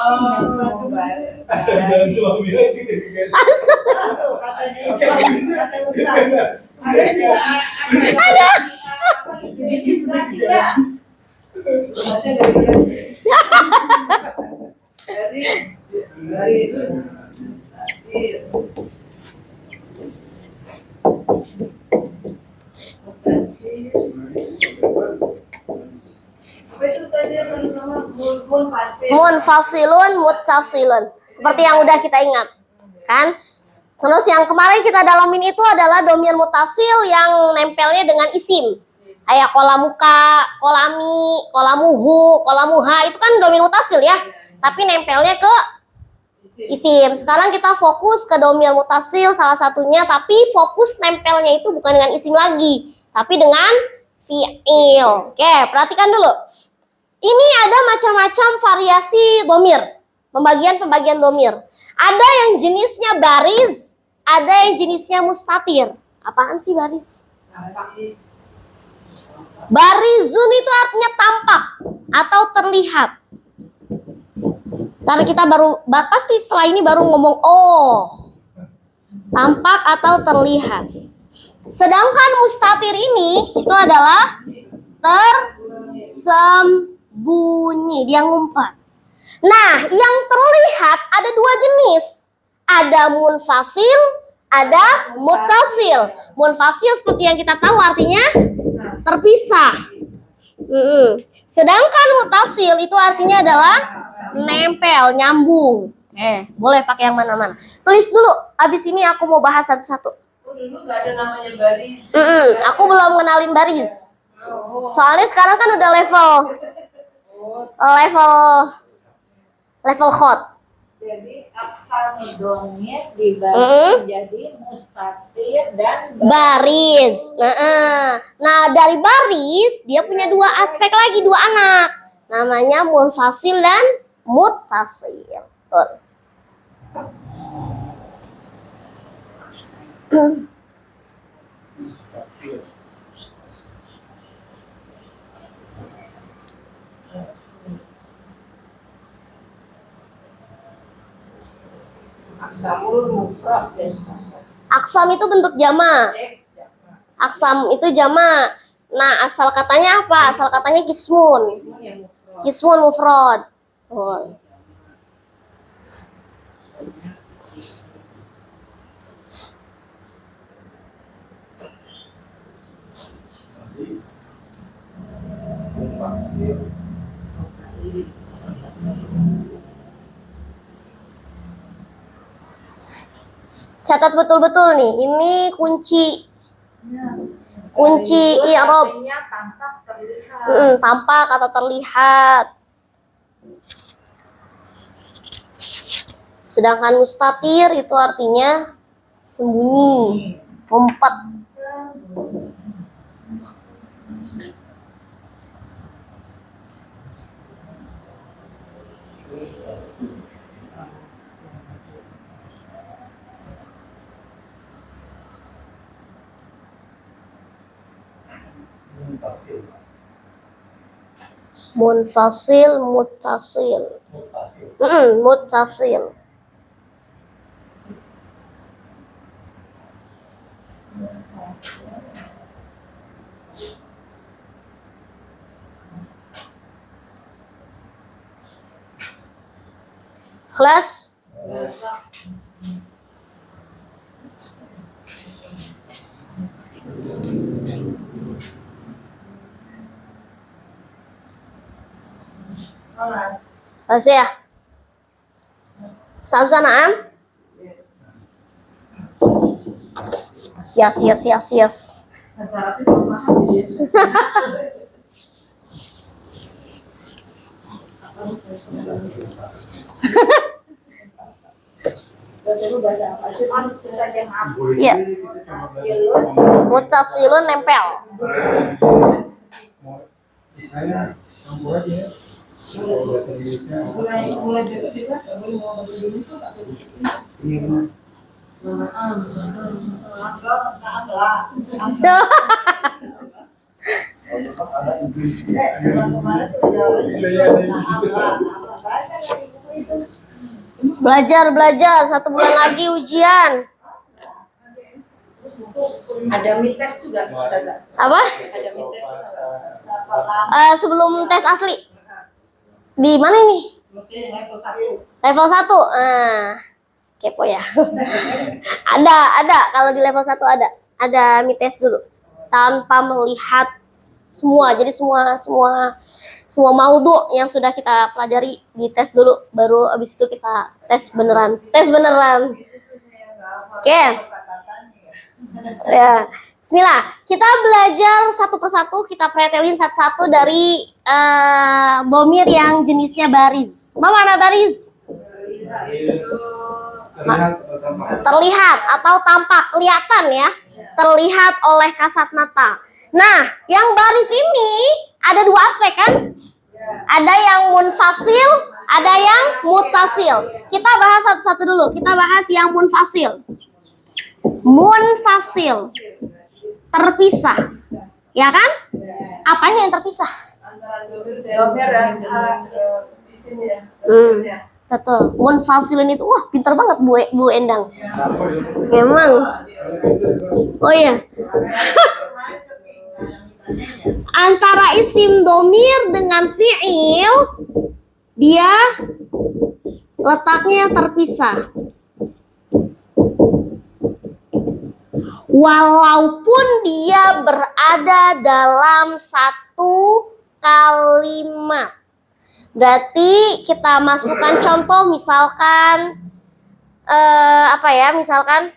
Oh, baik. Asal jalan suami lagi. Tahu katanya itu kata Ustaz. Ada. Apa istri kita? Baca dari apa itu saja nama munfasil. Munfasilun, muttasilun. Seperti yang udah kita ingat, kan? Terus yang kemarin kita dalamin itu adalah domir mutasil yang nempelnya dengan isim. Kayak kolamuka, kolami, kolamuhu, kolamuha itu kan domir mutasil ya. Tapi nempelnya ke isim. Sekarang kita fokus ke domir mutasil salah satunya, tapi fokus nempelnya itu bukan dengan isim lagi, tapi dengan fi'il. Oke, perhatikan dulu. Ini ada macam-macam variasi domir, pembagian domir. Ada yang jenisnya baris, ada yang jenisnya mustatir. Apaan sih baris? Barizun itu artinya tampak atau terlihat. Ntar kita pasti setelah ini baru ngomong tampak atau terlihat. Sedangkan mustatir ini itu adalah tersembunyi, dia ngumpet. Nah, yang terlihat ada dua jenis. Ada munfasil, ada muttasil. Munfasil seperti yang kita tahu artinya terpisah. Sedangkan muttasil itu artinya adalah nempel, nyambung. Boleh pakai yang mana-mana. Tulis dulu, abis ini aku mau bahas satu-satu. Dulu nggak ada namanya baris. Aku belum kenalin baris. Soalnya sekarang kan udah level hot. Jadi aksam domir dibagi menjadi mustatir dan Baris. Nah, dari baris dia punya dua aspek lagi, dua anak. Namanya munfasil dan muttasil. Tuh. Aksamul mufrad ya Ustaz. Aksam itu bentuk jama. Aksam itu jama. Nah, asal katanya apa? Asal katanya kismun. Kismun mufrad. Tuh. Catat betul-betul nih. Ini kunci i'rab. tampak terlihat. Tampak atau terlihat. Sedangkan mustatir itu artinya sembunyi, ngumpet. Munfasil, muttasil. Muttasil. Kelas? Kelas ya? Sam-sanaan? Yes. Iya. Muttasilun nempel. Saya campur aja ya. Kalau bahasa Indonesia. Mulai besok kita nggak boleh mau bahasa Indonesia nggak boleh. Belajar, 1 bulan lagi ujian. Ada mites juga, Ustazah. Apa? Ada mites juga. Sebelum tes asli. Di mana ini? Mesti level 1. Level 1. Kepo ya. Ada. Kalau di level 1 ada. Ada mites dulu. Tanpa melihat semua. Jadi semua maudhu yang sudah kita pelajari dites dulu, baru abis itu kita tes beneran. Oke. Ya. Bismillah. Kita belajar satu persatu, kita pretelin satu-satu dari dhamir yang jenisnya baris. Apa makna baris? Terlihat atau tampak, kelihatan ya. Terlihat oleh kasat mata. Nah, yang baris ini ada 2 aspek kan? Ada yang munfasil, ada yang muttasil. Kita bahas satu-satu dulu. Kita bahas yang munfasil. Munfasil. Terpisah. Ya kan? Apanya yang terpisah? Antara domir dan isim ya. Betul. Munfasilin itu, wah pintar banget Bu Endang. Memang. Oh iya. Antara isim domir dengan fi'il, dia letaknya terpisah. Walaupun dia berada dalam satu kalimat. Berarti kita masukkan contoh, misalkan apa ya? Misalkan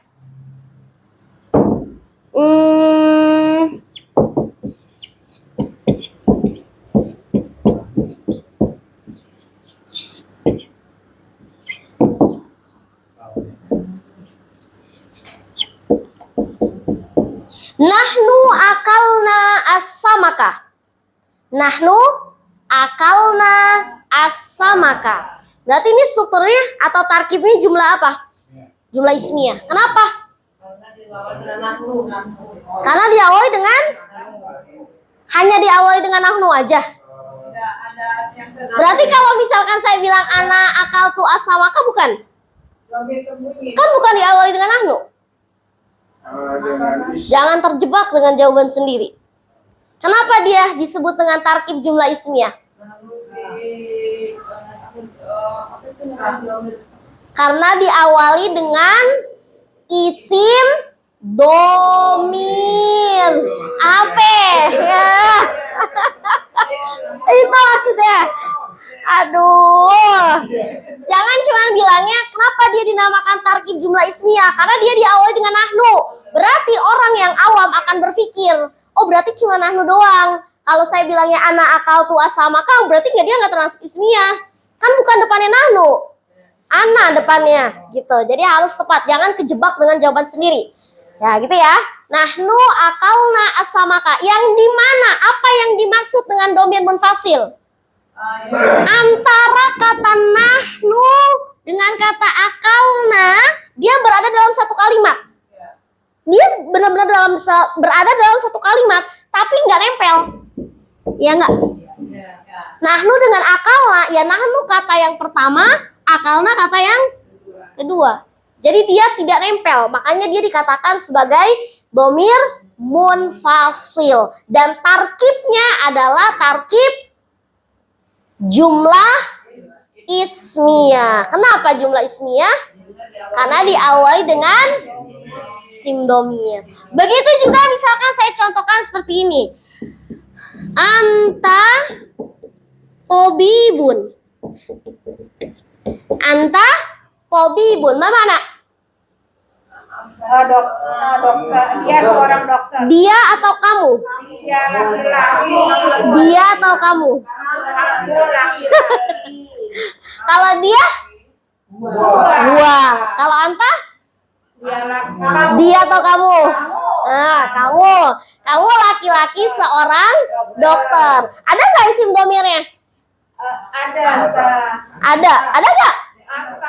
nahnu akalna as-samaka. Nahnu akalna as-samaka. Berarti ini strukturnya atau tarkibnya jumlah apa? Jumlah ismiyah. Kenapa? Karena diawali dengan hanya diawali dengan nahnu aja. Berarti kalau misalkan saya bilang ana akaltu as-samaka bukan? Kan bukan diawali dengan nahnu. Jangan terjebak dengan jawaban sendiri. Kenapa dia disebut dengan tarkib jumlah ismiyah? Karena diawali dengan isim domir. Apa? Ya. Itu maksudnya. Aduh. Jangan cuma bilangnya kenapa dia dinamakan tarkib jumlah ismiyah, karena dia diawali dengan nahnu. Berarti orang yang awam akan berpikir, oh berarti cuma nahnu doang. Kalau saya bilangnya ana akaltu as-samaka, berarti dia nggak termasuk ismiyah. Kan bukan depannya nahnu. Ana depannya gitu. Jadi harus tepat, jangan kejebak dengan jawaban sendiri. Ya gitu ya. Nahnu akalna as-samaka. Yang di mana? Apa yang dimaksud dengan dhamir munfasil? Antara kata nahnu dengan kata akalna, dia berada dalam satu kalimat. Dia benar-benar berada dalam satu kalimat, tapi nggak nempel. Ya nggak? Nahnu dengan akalna, ya nahnu kata yang pertama, akalna kata yang kedua. Jadi dia tidak nempel, makanya dia dikatakan sebagai dhamir munfasil. Dan tarkibnya adalah tarkib jumlah ismiyah. Kenapa jumlah ismiyah? Karena diawali dengan isim domir. Begitu juga misalkan saya contohkan seperti ini. Anta tobibun. Anta tobibun. Mana mana? Dokter. Dia seorang dokter. Dia atau kamu? Dia laki-laki. Dia atau kamu? Aku laki-laki. Kalau dia? Gua. Kalau anta? Dia laki-laki. Dia atau kamu? Nah, kamu. Kamu laki-laki seorang dokter. Ada nggak isim domirnya? Ada. Ada. Ada nggak?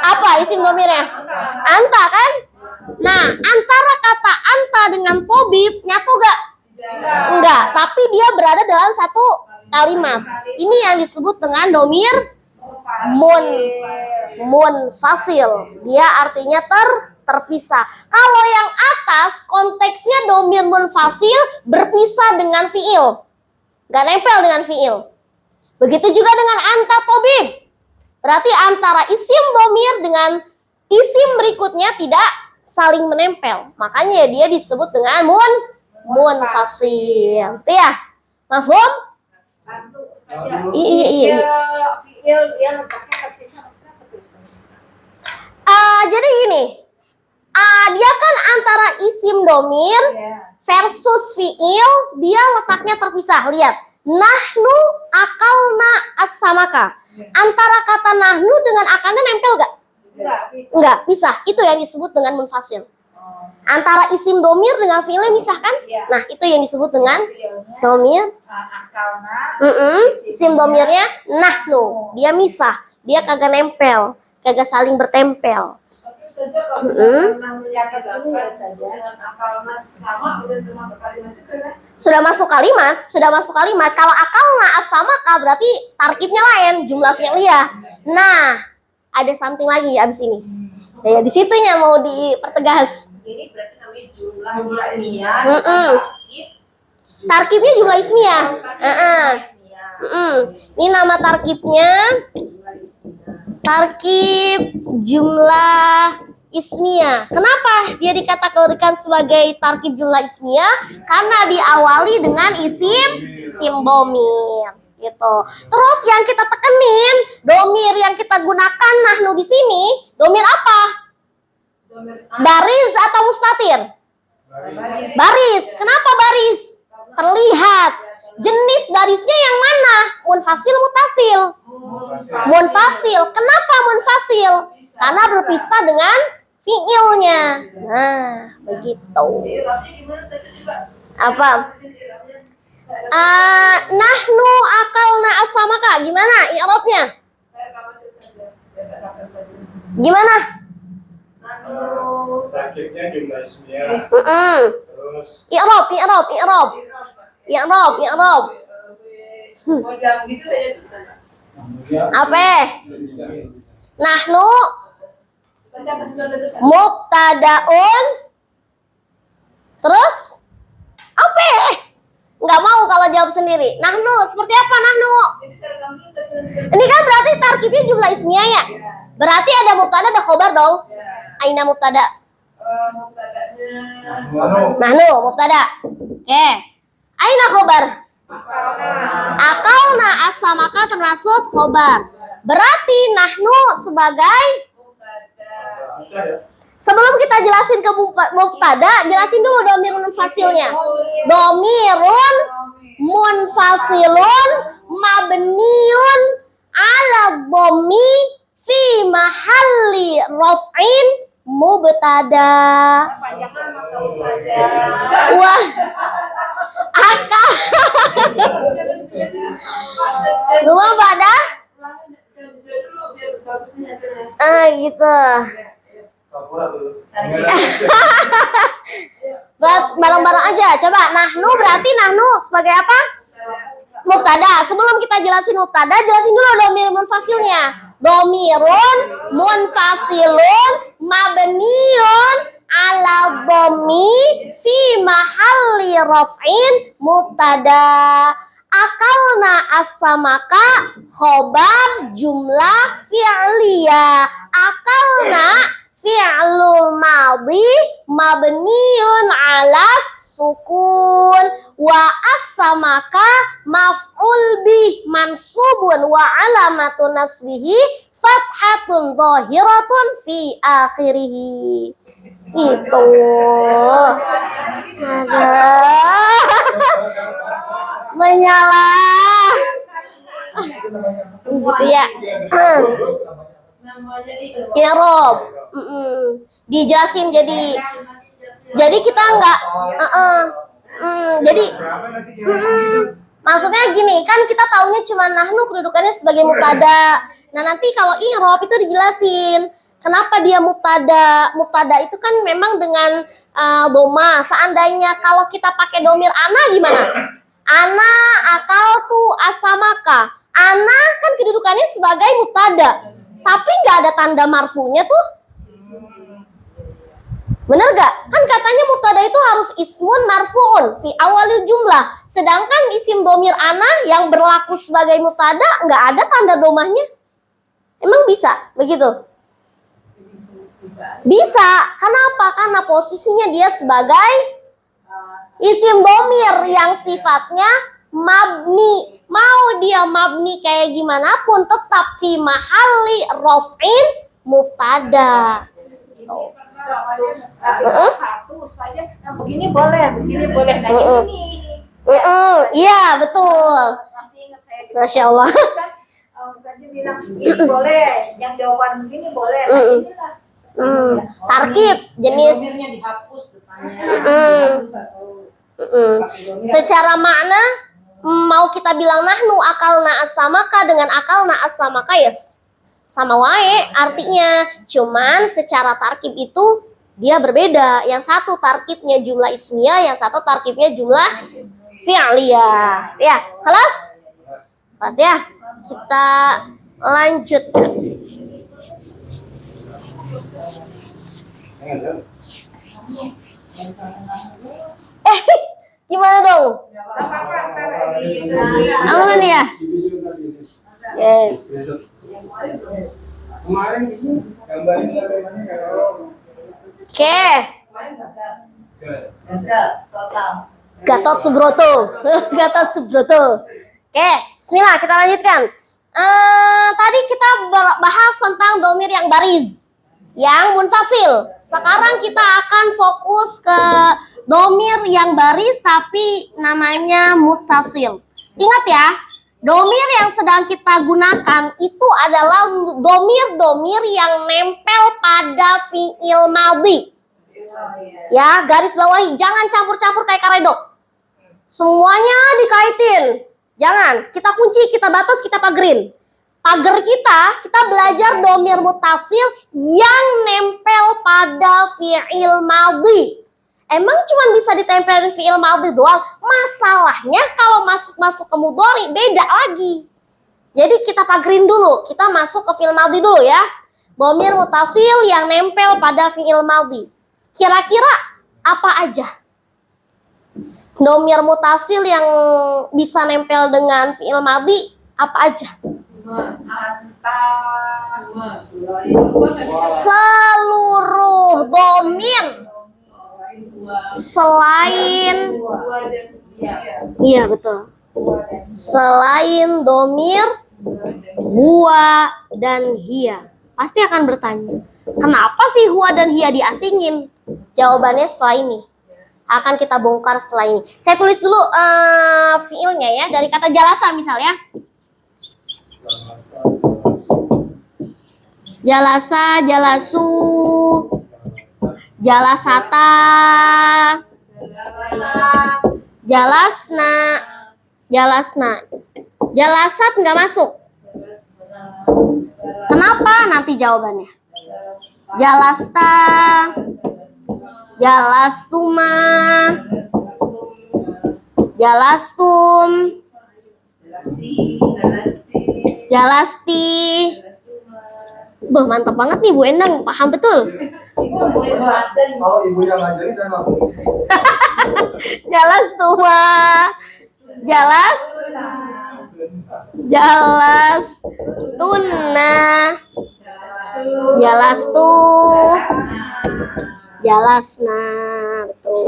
Apa isim domirnya? Anta kan? Nah, antara kata anta dengan tobib nyatu gak? Enggak, tapi dia berada dalam satu kalimat. Ini yang disebut dengan domir munfasil. Dia artinya terpisah. Kalau yang atas konteksnya domir munfasil berpisah dengan fiil. Gak nempel dengan fiil. Begitu juga dengan anta tobib. Berarti antara isim domir dengan isim berikutnya tidak saling menempel. Makanya dia disebut dengan munfasil. Itu ya? Mafhum? Iya. Fiil dia letaknya terpisah. Jadi gini. Dia kan antara isim domir versus fiil, dia letaknya terpisah. Lihat. Nahnu akalna as-samaka. Antara kata nahnu dengan akalna nempel gak? Enggak, pisah. Itu yang disebut dengan munfasil. Antara isim domir dengan fiilnya misah kan? Nah, itu yang disebut dengan domir. Isim domirnya nahnu. Dia misah. Dia kagak nempel. Kagak saling bertempel. Saja kalau misalkan namanya dengan akal mas sama udah termasuk kalimat juga kan? Sudah masuk kalimat. Kalau akalna as-samaka berarti tarkibnya lain, jumlah fi'liyah. Nah, ada something lagi abis ini. Ya, di situnya mau dipertegas. Ini berarti namanya jumlah ismiyah. Tarkibnya jumlah ismiyah. Ini nama tarkibnya. Tarkib jumlah ismiyah. Kenapa dia dikategorikan sebagai tarkib jumlah ismiyah? Karena diawali dengan isim domir. Gitu. Terus yang kita tekenin, domir yang kita gunakan nahnu di sini, domir apa? Baris atau mustatir? Baris. Kenapa baris? Terlihat. Jenis barisnya yang mana? Munfasil, mutasil. Munfasil. Kenapa munfasil? Karena berpisah dengan fiilnya. Nah, begitu. Apa? Nahnu akalna as-samaka. Gimana i'rabnya? Gimana? Tarkibnya jumlah ismiyah. Terus I'rab. Apa? Nahnu mubtadaun. Terus apa? Nggak mau kalau jawab sendiri. Nahnu seperti apa nahnu? Ini kan berarti tarkibnya jumlah ismiyah ya. Berarti ada mubtada, ada khobar dong. Aina mubtada. Nahnu mubtada. Oke. Aina khobar. Akalna as-samaka termasuk khobar. Berarti nahnu sebagai. Sebelum kita jelasin ke mubtada, jelasin dulu domirun munfasilnya. Domirun munfasilun mabniun ala dhammi fi mahalli raf'in mubtada. Wah, akal. Dua pada? Gitu. Bareng-bareng aja. Coba nahnu berarti nahnu sebagai apa? Mubtada. Sebelum kita jelasin mubtada, jelasin dulu domir munfasilnya. Domirun munfasilun mabniun ala dhammi fi mahalli raf'in mubtada. Akalna as-samaka khobar jumlah fi'liyah. Akalna fi'lul madhi mabniun ala sukun wa as-samaka maf'ul bih mansubun wa alamatu nasbihi fathatun dhahiratun fi akhirih. Itu ada menyalah gitu ya. I'rab. Dijelasin jadi kita enggak jadi maksudnya gini, kan kita taunya cuma nahnu kedudukannya sebagai mubtada. Nah, nanti kalau i'rab itu dijelasin kenapa dia mubtada. Mubtada itu kan memang dengan doma. Seandainya kalau kita pakai domir ana gimana? Ana akaltu as-samaka. Ana kan kedudukannya sebagai mubtada, tapi nggak ada tanda marfunya tuh. Bener gak? Kan katanya mubtada itu harus ismun marfu'un fi awalil jumlah. Sedangkan isim domir ana yang berlaku sebagai mubtada nggak ada tanda domahnya. Emang bisa begitu? Bisa. Kenapa? Karena posisinya dia sebagai isim domir yang sifatnya mabni. Mau dia mabni kayak gimana pun tetap fi mahalli raf'in mubtada. Tuh. Satu saja yang begini boleh. Nah ini. Iya betul. Masih ingat saya. Masya Allah. Kan Ustaznya bilang ini boleh, yang jawaban begini boleh. Nah inilah. Tarkib jenis. Domirnya dihapus depannya. Dihapus atau Secara makna mau kita bilang nahnu akalna as-samaka dengan akalna as-samaka yes. Sama wae artinya, cuman secara tarkib itu dia berbeda. Yang satu tarkibnya jumlah ismiyah, yang satu tarkibnya jumlah fi'liyah. Ya, kelas? Kelas ya. Kita lanjutkan. Gimana dong? Aman ya? Yes. Kemarin ini gambarin sampai mana kalau Oke. Total. Gatot Subroto. Gatot Subroto. Oke, bismillah kita lanjutkan. Tadi kita bahas tentang domir yang bariz, yang munfasil. Sekarang kita akan fokus ke domir yang baris tapi namanya muttasil. Ingat ya, domir yang sedang kita gunakan itu adalah domir-domir yang nempel pada fi'il madhi. Ya, garis bawahi. Jangan campur-campur kayak karedok. Semuanya dikaitin. Jangan. Kita kunci, kita batas, kita pagerin. Pagar kita belajar domir muttasil yang nempel pada fi'il madhi. Emang cuma bisa ditempelin fi'il madhi doang? Masalahnya kalau masuk ke mudhari beda lagi. Jadi kita pagerin dulu. Kita masuk ke fi'il madhi dulu ya. Domir muttasil yang nempel pada fi'il madhi. Kira-kira apa aja? Domir muttasil yang bisa nempel dengan fi'il madhi apa aja? Seluruh domir selain, iya betul, selain domir huwa dan hiya. Pasti akan bertanya, kenapa sih huwa dan hiya diasingin? Jawabannya setelah ini. Akan kita bongkar setelah ini. Saya tulis dulu fiilnya ya, dari kata jalasa misalnya. Jalasa, jalasu, jalasata, jalasna, jalasna. Jalasat nggak masuk. Kenapa? Nanti jawabannya. Jalasta, jalastuma, jalastum, jalasti. Mantap banget nih Bu Endang, paham betul. kalau ibu yang ngajarin dan langsung Jalastuma, jalas, jalas, tunna, jalastu, jalasna, betul.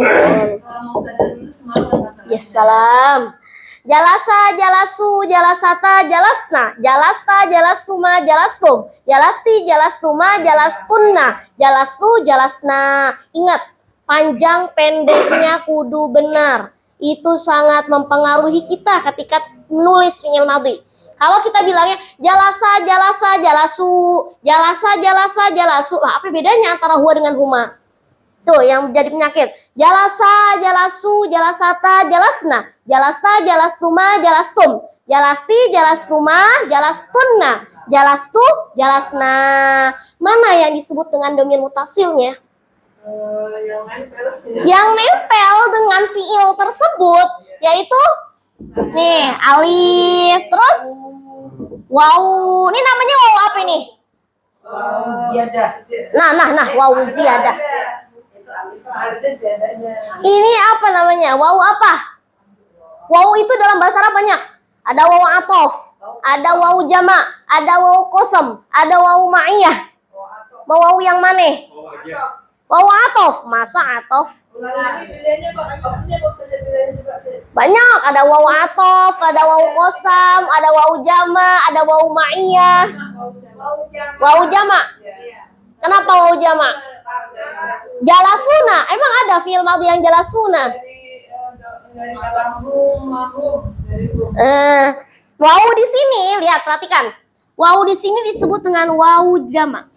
Ya salam. Jalasa, jalasu, jalasata, jalasna, jalasta, jalastuma, jalastum, jalasti, jalastuma, jalastunna, jalastu, jalasna. Ingat, panjang pendeknya kudu benar. Itu sangat mempengaruhi kita ketika menulis fi'il madhi. Kalau kita bilangnya jalasa, jalasa, jalasu, jalasa, jalasa, jalasu, lah apa bedanya antara huwa dengan huma? Tuh yang jadi penyakit. Jalasa, jalasu, jalasata, jalasna, jalasta, jalastuma, jalastum, jalasti, jalastuma, jalastunna, jalastu, jalasna. Mana yang disebut dengan domir mutasilnya? Yang nempel dengan fiil tersebut, yaitu nih alif, terus Wawu, ini namanya wawu apa ini? Ziyadah. Nah, wawu ziyadah. Itu alif. Alifnya ziyadahnya. Ini apa namanya? Wawu apa? Wawu itu dalam bahasa Arab banyak. Ada wawu atof, ada wawu jama, ada wawu kosam, ada wawu ma'iyah. Mau wawu yang mana? Oh, aja. Wawu atof, masa atof? Ulang lagi pilihannya Pak. Opsinya Pak, pilihannya coba sih. Banyak, ada wawu atof, ada wawu kosam, ada wawu jama, ada wawu ma'iyah. Wawu jama. Kenapa wawu jama? Jalasuna, emang ada fi'il madhi yang jalasuna? Dari kata mahum. Wawu di sini, lihat perhatikan. Wawu di sini disebut dengan wawu jama.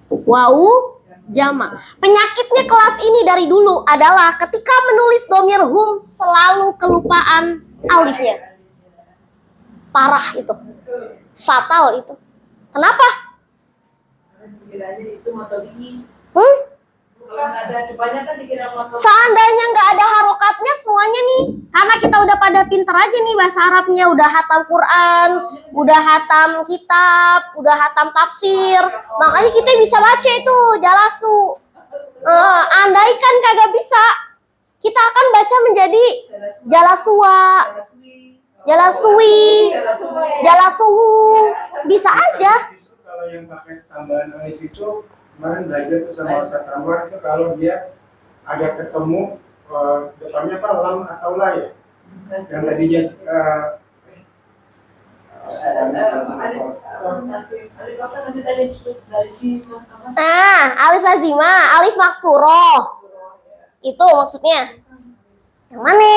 Wawu jama. Penyakitnya kelas ini dari dulu adalah ketika menulis domir hum selalu kelupaan alifnya. Parah itu. Fatal itu. Kenapa? Kiranya itu motor ini. Kalau nggak ada depannya kan dikira motor. Seandainya nggak ada harokatnya semuanya nih, karena kita udah pada pinter aja nih bahasa Arabnya, udah hatam Quran, udah hatam kitab, udah hatam tafsir, makanya kita bisa baca itu jalasu. Andaikan kagak bisa, kita akan baca menjadi jalasua, jalasui, jalasuhu, bisa aja. Justru kalau yang pakai tambahan alif itu kemarin belajar tuh sama Ustaz Anwar itu kalau dia ada ketemu depannya apa lam atau la ya yang tadinya Alif lazimah, alif maksuroh, itu maksudnya. Yang mana?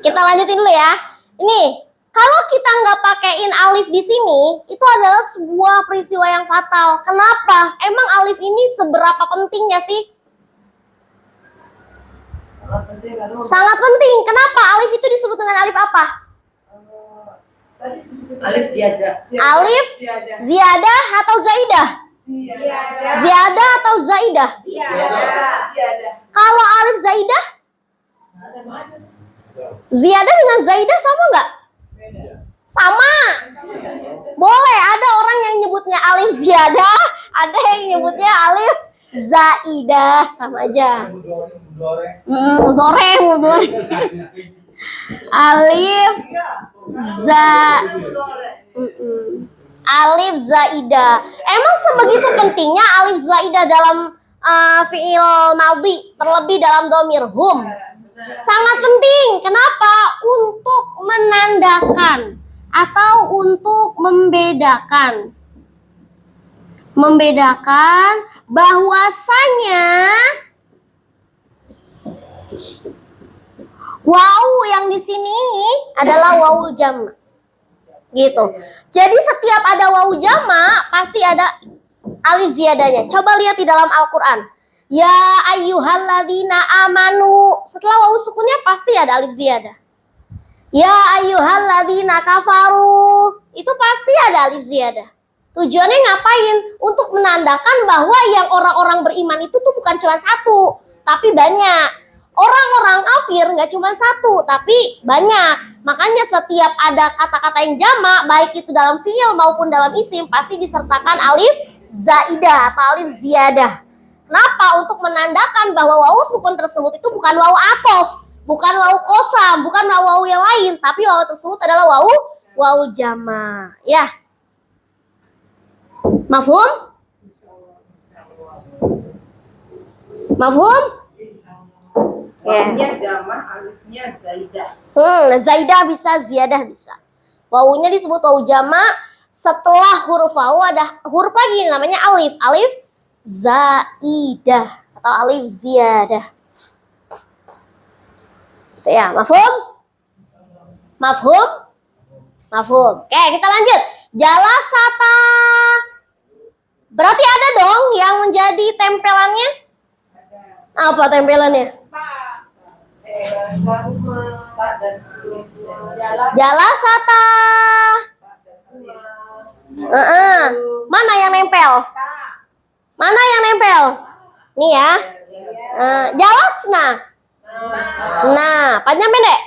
Kita lanjutin dulu ya. Ini kalau kita nggak pakein alif di sini, itu adalah sebuah peristiwa yang fatal. Kenapa? Emang alif ini seberapa pentingnya sih? Sangat penting. Kenapa? Alif itu disebut dengan alif apa? Alif ziyadah. Alif ziyadah atau zaidah? Ziyadah atau zaidah? Kalau alif zaidah, ziyadah dengan zaidah sama nggak? Sama. Boleh, ada orang yang nyebutnya alif ziyadah, ada yang nyebutnya alif zaidah, sama aja. Mudoreng. Alif alif zaidah. Emang sebegitu pentingnya alif zaidah dalam fi'il madhi, terlebih dalam dhamir hum. Sangat penting. Kenapa? Untuk menandakan atau untuk membedakan bahwasanya wawu yang di sini adalah wawu jama. Gitu. Jadi setiap ada wawu jama pasti ada alif ziyadahnya. Coba lihat di dalam Al-Qur'an. Ya ayyuhalladzina amanu. Setelah wawu sukunnya pasti ada alif ziyadah. Ya ayyuhalladzina kafaru. Itu pasti ada alif ziyadah. Tujuannya ngapain? Untuk menandakan bahwa yang orang-orang beriman itu tuh bukan cuma satu, tapi banyak. Orang-orang kafir nggak cuma satu, tapi banyak. Makanya setiap ada kata-kata yang jamak, baik itu dalam fiil maupun dalam isim, pasti disertakan alif zaidah atau alif ziyadah. Kenapa? Untuk menandakan bahwa wawu sukun tersebut itu bukan wawu atof, bukan wawu kosam, bukan wawu yang lain, tapi wawu tersebut adalah wawu jama. Ya. Mafhum? Mafhum? Wawunya jamah, alifnya zaidah. Zaidah bisa, ziyadah bisa. Wawunya disebut wawu jama. Setelah huruf wawu ada huruf lagi namanya alif. Alif zaidah atau alif ziyadah. Itu ya, mafhum? Mafhum? Mafhum. Oke, kita lanjut. Jalasata. Berarti ada dong yang menjadi tempelannya? Apa tempelannya? Jalasata. Mana yang nempel? Mana yang nempel? Nih ya. Jalasna. Nah, panjang pendek?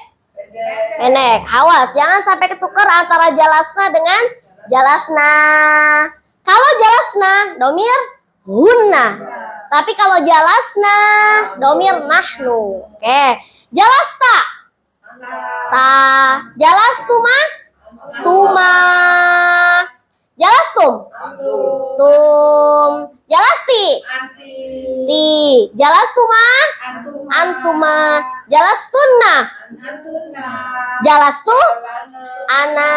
Pendek. Awas, jangan sampai ketukar antara jalasna dengan jalasna. Kalau jalasna, domir hunna. Tapi kalau jalasna, domir nahnu. Oke. Jalasta. Ta. Jalastuma. Tuma. Jalastum. Tum. Jalasti. Ti. Jalastuma. Antuma. Jalastunna. Jalastu. Ana.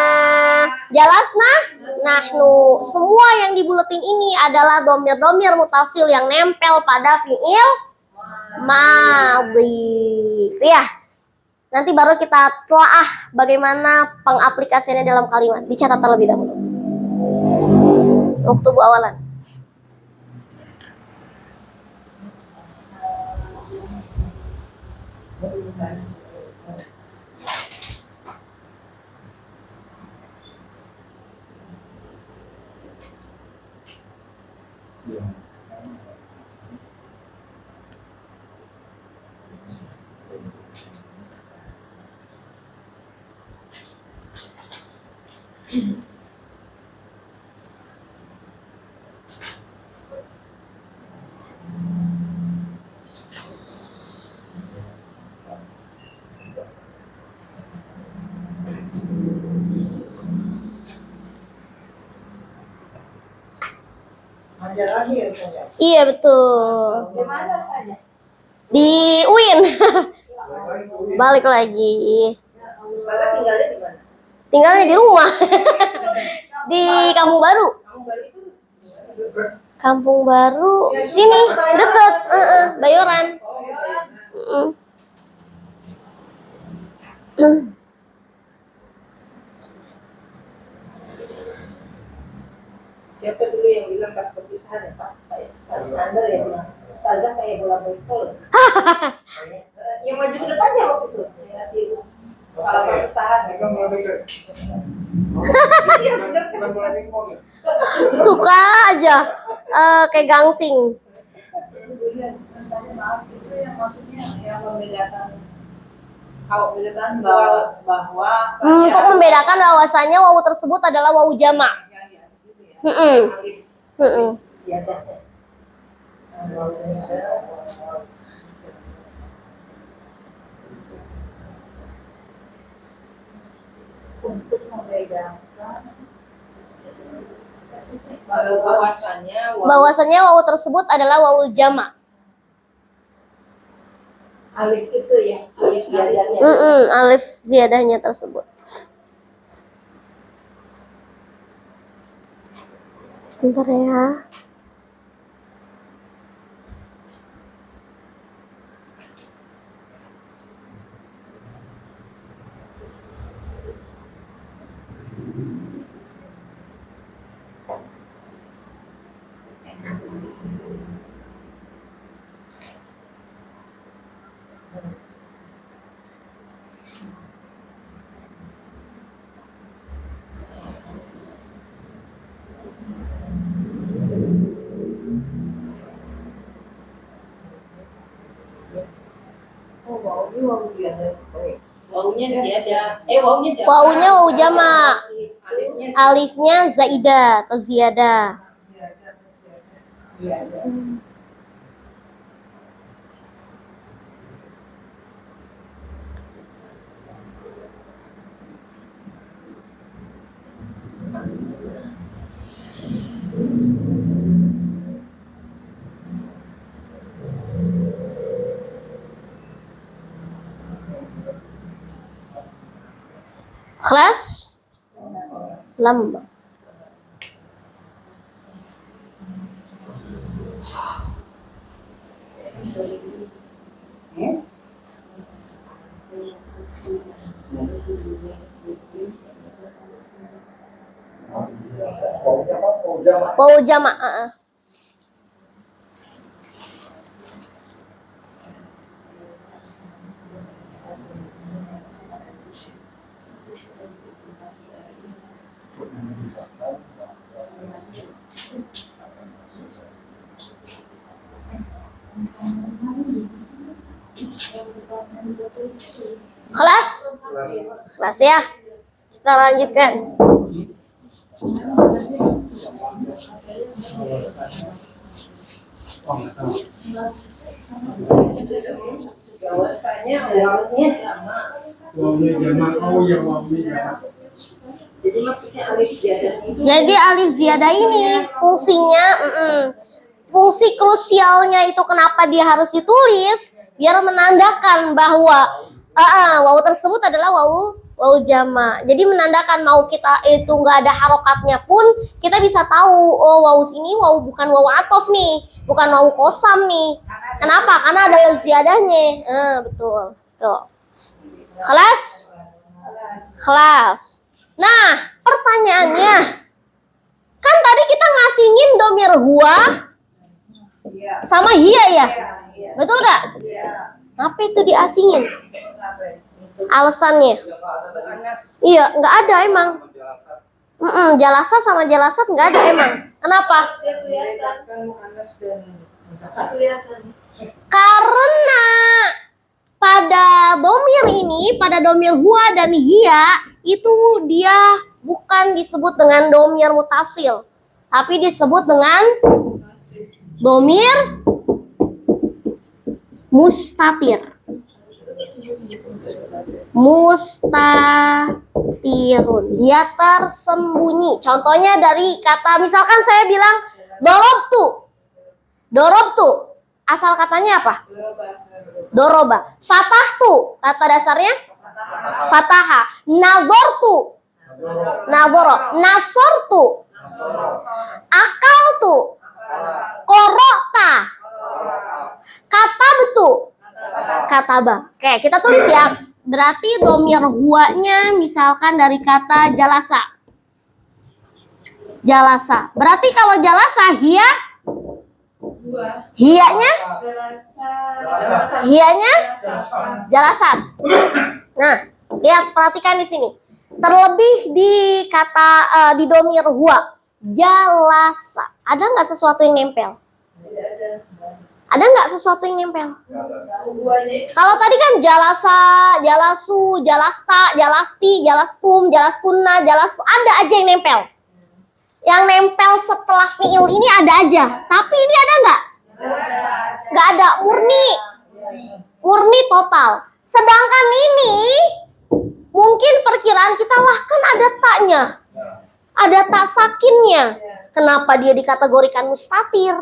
Jalasna. Nahnu. Semua yang dibuletin ini adalah domir-domir mutasil yang nempel pada fiil madhi. Ya. Nanti baru kita telaah bagaimana pengaplikasiannya dalam kalimat. Dicatat terlebih dahulu. Waktu bu awalan. Ajar lagi ya Ustaz ya? Iya betul. Di mana saja? Di UIN. Balik lagi. Ustazah tinggalnya di mana? Tinggalnya di rumah. Di Kampung Baru. Kamu baru itu Kampung Baru. Sini deket. Bayoran. Mm. siapa dulu yang bilang pas perpisahan ya Pak? Pak Iskandar yang bilang Ustazah kayak bola botol. Yang maju ke depan siapa waktu itu? Yang ngasih salam perpisahan. Mereka mulai mikir. Iya benar kan Bukan bola Ustaz? pingpong ya? Suka aja. Kayak gangsing. Iya, tanya maaf itu yang maksudnya yang membedakan kalau membedakan bahwa Untuk membedakan bahwasanya wawu tersebut adalah wawu jamak. Alif Mm-mm. siadahnya. Untuk membedakan bahwasannya Wawu tersebut adalah wawu jamak. alif itu ya, alif siadahnya. Alif ziyadahnya tersebut. Sebentar ya. Wawunya siadah. Wawunya jamak. Wawunya wawu jamak. Alifnya Alifnya zaidah atau ziyadah. Iya, iya. Kelas lama. Wawu jamak. Kelas Ikhlas ya. Kita lanjutkan. Bahwasanya wawunya jamak. Wawunya jamak. Oh ya, wawunya jamak. Jadi maksudnya alif ziyadah ini. Jadi alif ziyadah ini fungsinya, fungsi krusialnya itu kenapa dia harus ditulis biar menandakan bahwa wawu tersebut adalah wawu jamak. Jadi menandakan mau kita itu nggak ada harokatnya pun kita bisa tahu oh wawu ini wawu bukan wawu atof nih, bukan wawu kosam nih. Kenapa? Karena ada alif ziyadahnya. Betul. Tuh. Kelas. Nah, pertanyaannya, kan tadi kita ngasingin domir huwa Iya. sama hiya ya, Iya. betul nggak? Iya. Kenapa itu diasingin? Kenapa ya? Alasannya? Anas. Iya, nggak ada emang. Jalasa sama jalasat nggak ada emang. Kenapa? Membedakan muannas dan muzakkar. Karena pada domir ini, pada domir huwa dan hiya itu dia bukan disebut dengan domir mutasil, tapi disebut dengan domir mustatir. Mustatirun. Dia tersembunyi. Contohnya dari kata, misalkan saya bilang dorobtu. Asal katanya apa? Doroba. Fatahtu. Kata dasarnya fataha. Nadortu. Nadoro. Nasortu. Akaltu. Korota. Katabtu. Kataba. Oke, kita tulis ya. Berarti domir huwanya misalkan dari kata jalasa. Jalasa. Berarti kalau jalasa hiya, hiyanya jalasat. Nah, lihat perhatikan di sini. Terlebih di kata di domir huwa jalasa. Ada nggak sesuatu yang nempel? Ada nggak sesuatu yang nempel? Kalau tadi kan jalasa, jalasu, jalasta, jalasti, jalastum, jalastunna, jalastu, ada aja yang nempel. Yang nempel setelah fiil ini ada aja. Tapi ini ada nggak? Nggak ada, murni total. Sedangkan ini mungkin perkiraan kita lah kan ada taknya, ada tak sakinnya. Kenapa dia dikategorikan mustatir?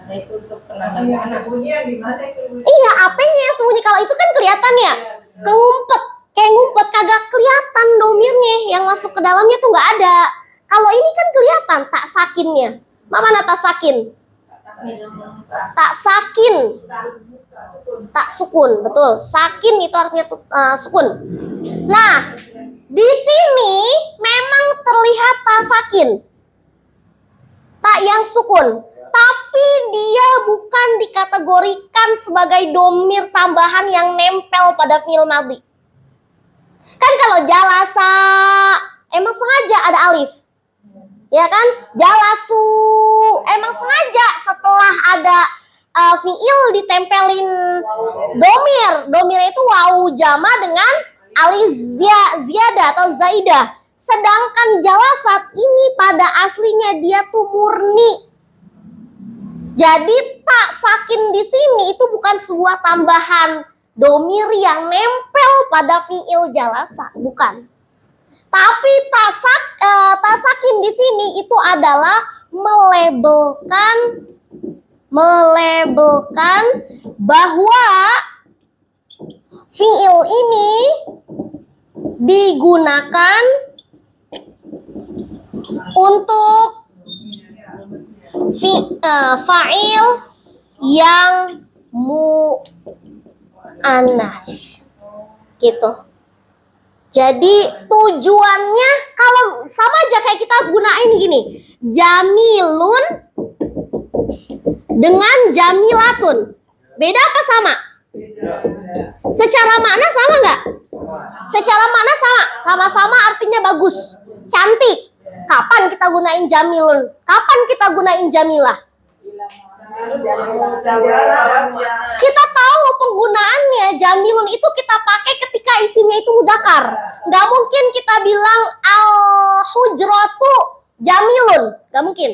Karena itu untuk penanda muannas. Bunyinya di mana itu? Iya, apanya yang sembunyi? Kalau itu kan kelihatan ya, kengumpet, kayak ngumpet, kagak kelihatan domirnya yang masuk ke dalamnya tuh nggak ada. Kalau ini kan kelihatan tak sakinnya. Mana tak sakin? Tak sakin, tak sukun, betul. Sakin itu artinya sukun. Nah, di sini memang terlihat tak sakin, tak yang sukun, tapi dia bukan dikategorikan sebagai domir tambahan yang nempel pada fi'il madhi. Kan kalau jalasa emang sengaja ada alif, ya kan? Jalasu emang sengaja setelah ada fi'il ditempelin domir. Domirnya itu wawu jama dengan alif ziyadah atau zaidah. Sedangkan jalasat ini pada aslinya dia tuh murni. Jadi tak sakin di sini itu bukan sebuah tambahan domir yang nempel pada fi'il jalasa, bukan. Tapi tak sakin di sini itu adalah melabelkan bahwa fi'il ini digunakan untuk fa'il yang mu'anats gitu. Jadi tujuannya kalau sama aja kayak kita gunain gini, jamilun dengan jamilatun. Beda apa sama? Secara makna sama nggak? Secara makna sama. Sama-sama artinya bagus, cantik. Kapan kita gunain jamilun? Kapan kita gunain jamilah? Kita tahu penggunaannya. Jamilun itu kita pakai ketika isimnya itu mudzakkar. Nggak mungkin kita bilang al-hujratu jamilun, nggak mungkin.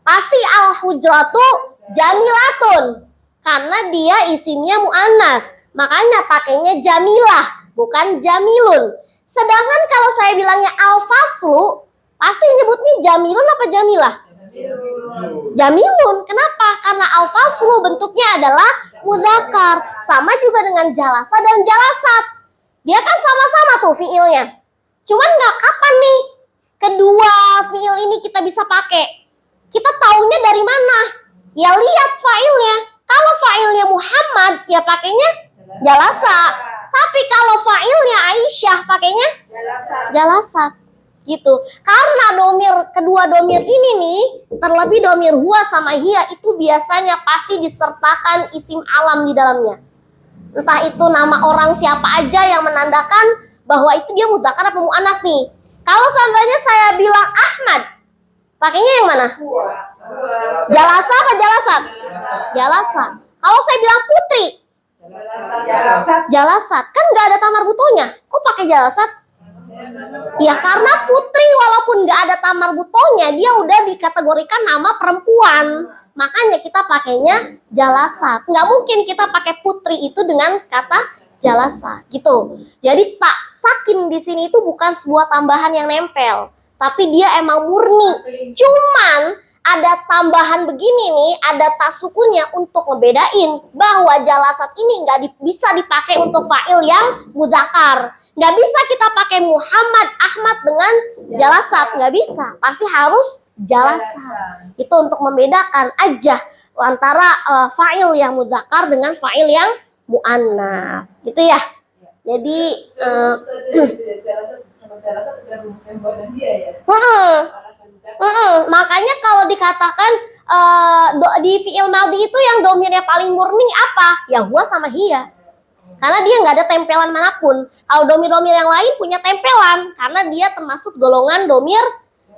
Pasti al-hujratu jamilatun, karena dia isimnya muannats. Makanya pakainya jamilah, bukan jamilun. Sedangkan kalau saya bilangnya al-faslu, pasti nyebutnya jamilun apa jamilah? Jamilun. Kenapa? Karena al-faslu bentuknya adalah mudzakkar. Sama juga dengan jalasa dan jalasat. Dia kan sama-sama tuh fiilnya. Cuman nggak kapan nih kedua fiil ini kita bisa pakai. Kita taunya dari mana? Ya lihat failnya. Kalau failnya Muhammad, ya pakainya jalasa. Tapi kalau failnya Aisyah, pakainya jalasat. Gitu. Karena kedua domir ini nih, terlebih domir huwa sama hiya, itu biasanya pasti disertakan isim alam di dalamnya. Entah itu nama orang siapa aja yang menandakan bahwa itu dia mudzakkar apa muannats nih. Kalau seandainya saya bilang Ahmad, pakainya yang mana? Jalasa apa jalasat? Jalasat. Kalau saya bilang Putri, jalasat. Kan nggak ada tamar butonya. Kok pakai jalasat? Ya karena Putri walaupun nggak ada tamar butonya, dia udah dikategorikan nama perempuan. Makanya kita pakainya jalasat. Nggak mungkin kita pakai Putri itu dengan kata jalasa gitu. Jadi tak sakin di sini itu bukan sebuah tambahan yang nempel, tapi dia emang murni. Cuman ada tambahan begini nih, ada tak sukunnya untuk ngebedain bahwa jalasat ini bisa dipakai untuk fa'il yang mudzakkar. Nggak bisa kita pakai Muhammad, Ahmad dengan jalasat, nggak bisa. Pasti harus jalasat. Itu untuk membedakan aja antara fa'il yang mudzakkar dengan fa'il yang muannats. Gitu ya. Jadi makanya kalau dikatakan di fi'il madhi itu yang domirnya paling murni apa? Ya huwa sama hiya. Karena dia nggak ada tempelan manapun. Kalau domir-domir yang lain punya tempelan, karena dia termasuk golongan domir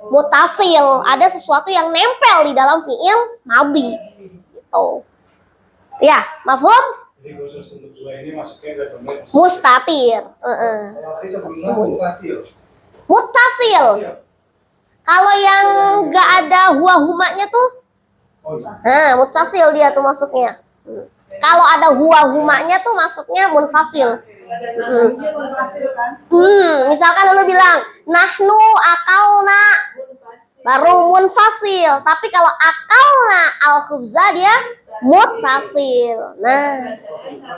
mutasil. Ada sesuatu yang nempel di dalam fi'il madhi. Gitu. Ya, mafhum? Jadi khusus untuk dua ini masuknya ke domir Mustatir. Kalau tadi sebelumnya Mutasil. Kalau yang nggak ada huwa humanya tuh, mutasil dia tuh masuknya. Kalau ada huwa humanya tuh masuknya munfasil. Misalkan dulu bilang nahnu akalna, baru munfasil. Tapi kalau akalna al-khubza dia mutasil. Nah,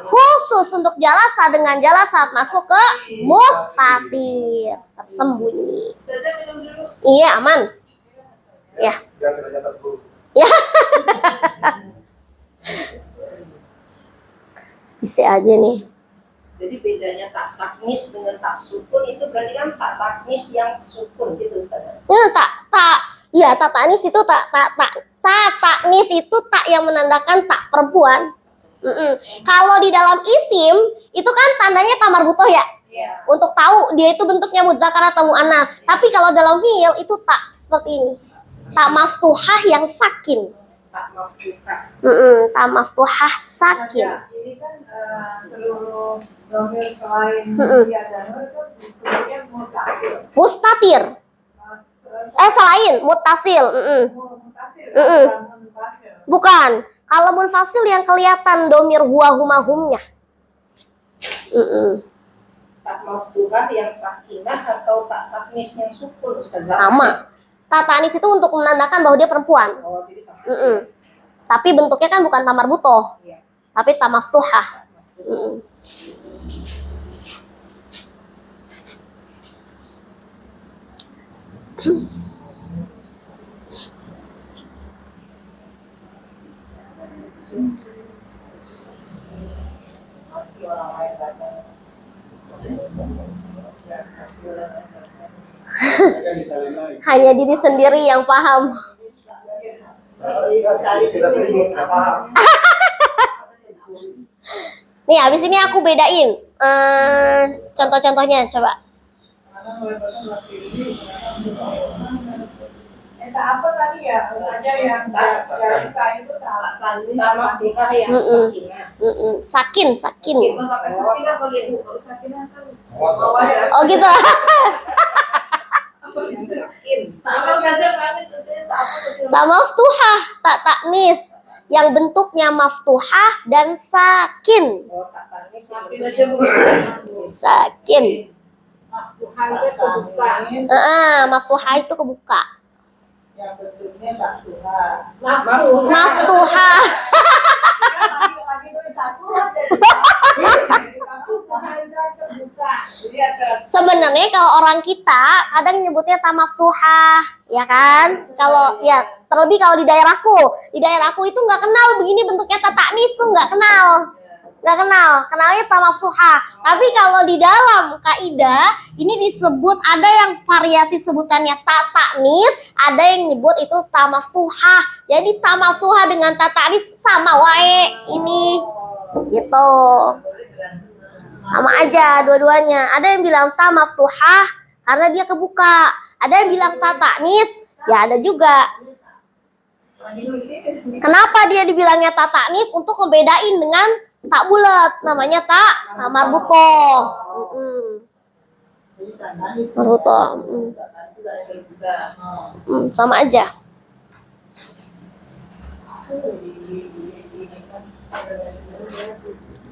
khusus untuk jalasa dengan jalasat masuk ke mustatir, tersembunyi. Iya, aman. Ya. Ya. Bisa aja nih. Jadi bedanya tak taknis dengan tak sukun itu berarti kan tak taknis yang sukun gitu Ustaz. Iya, tak taknis itu taknis itu tak yang menandakan tak perempuan. Kalau di dalam isim itu kan tandanya tamar butoh ya. Iya. Untuk tahu dia itu bentuknya mudzakkar atau muannats. Tapi kalau dalam fiil itu tak seperti ini. Tak maftuhah yang sakin. Tak maftuhah. Tak maftuhah sakin. Ini kan seluruh domir selain dia dan itu sebenarnya mutasil. Mustatir. Selain mutasil. Mutasil, bukan munfasil. Bukan. Kalau munfasil yang kelihatan domir huwa huma humnya. Tak maftuhah yang sakinah atau tak taknis yang sukun Ustaz. Sama. Tak tanis itu untuk menandakan bahwa dia perempuan. Oh, jadi sama. Tapi bentuknya kan bukan tamar butoh, Iya. tapi tamaftuhah. Hanya diri sendiri yang paham. Kita sering nggak paham. Nih, habis ini aku bedain contoh-contohnya, coba. Entah apa tadi ya, ada yang dari saya itu tak Maftuhah yang Mm-mm. sakinah. Sakin. Kita pakai sakinah apa ibu? Kalau sakinah kan Oh gitu. apa bisa sakin? Apa saja kami tuh saya tak apa tuh. Tak maftuhah, tak taknis. Yang bentuknya maftuhah dan sakin. Oh, tak tanis sakin aja Bu. Sakin. Maftuhah itu terbuka. Maftuhah itu kebuka. yang bentuknya tak Tuhan. Maftuhah. Maftuhah. Lagi dari satu jadi Maftuhah itu terbuka. lihat ke Sebenarnya kalau orang kita kadang nyebutnya ta maftuhah, ya kan? Kalau ya terlebih kalau di daerahku itu nggak kenal begini bentuknya ta taknis tuh nggak kenal. Kenalnya ta maftuhah. Tapi kalau di dalam kaidah ini disebut ada yang variasi sebutannya ta taknis, ada yang nyebut itu ta maftuhah. Jadi ta maftuhah dengan ta taknis sama wae ini. Gitu. Sama aja dua-duanya. Ada yang bilang ta maftuhah karena dia kebuka. Ada yang bilang ta taknis, ya ada juga. Kenapa dia dibilangnya ta taknis? Untuk ngebedain dengan tak bulat, namanya tak marbutoh. Marbutoh. Sama aja.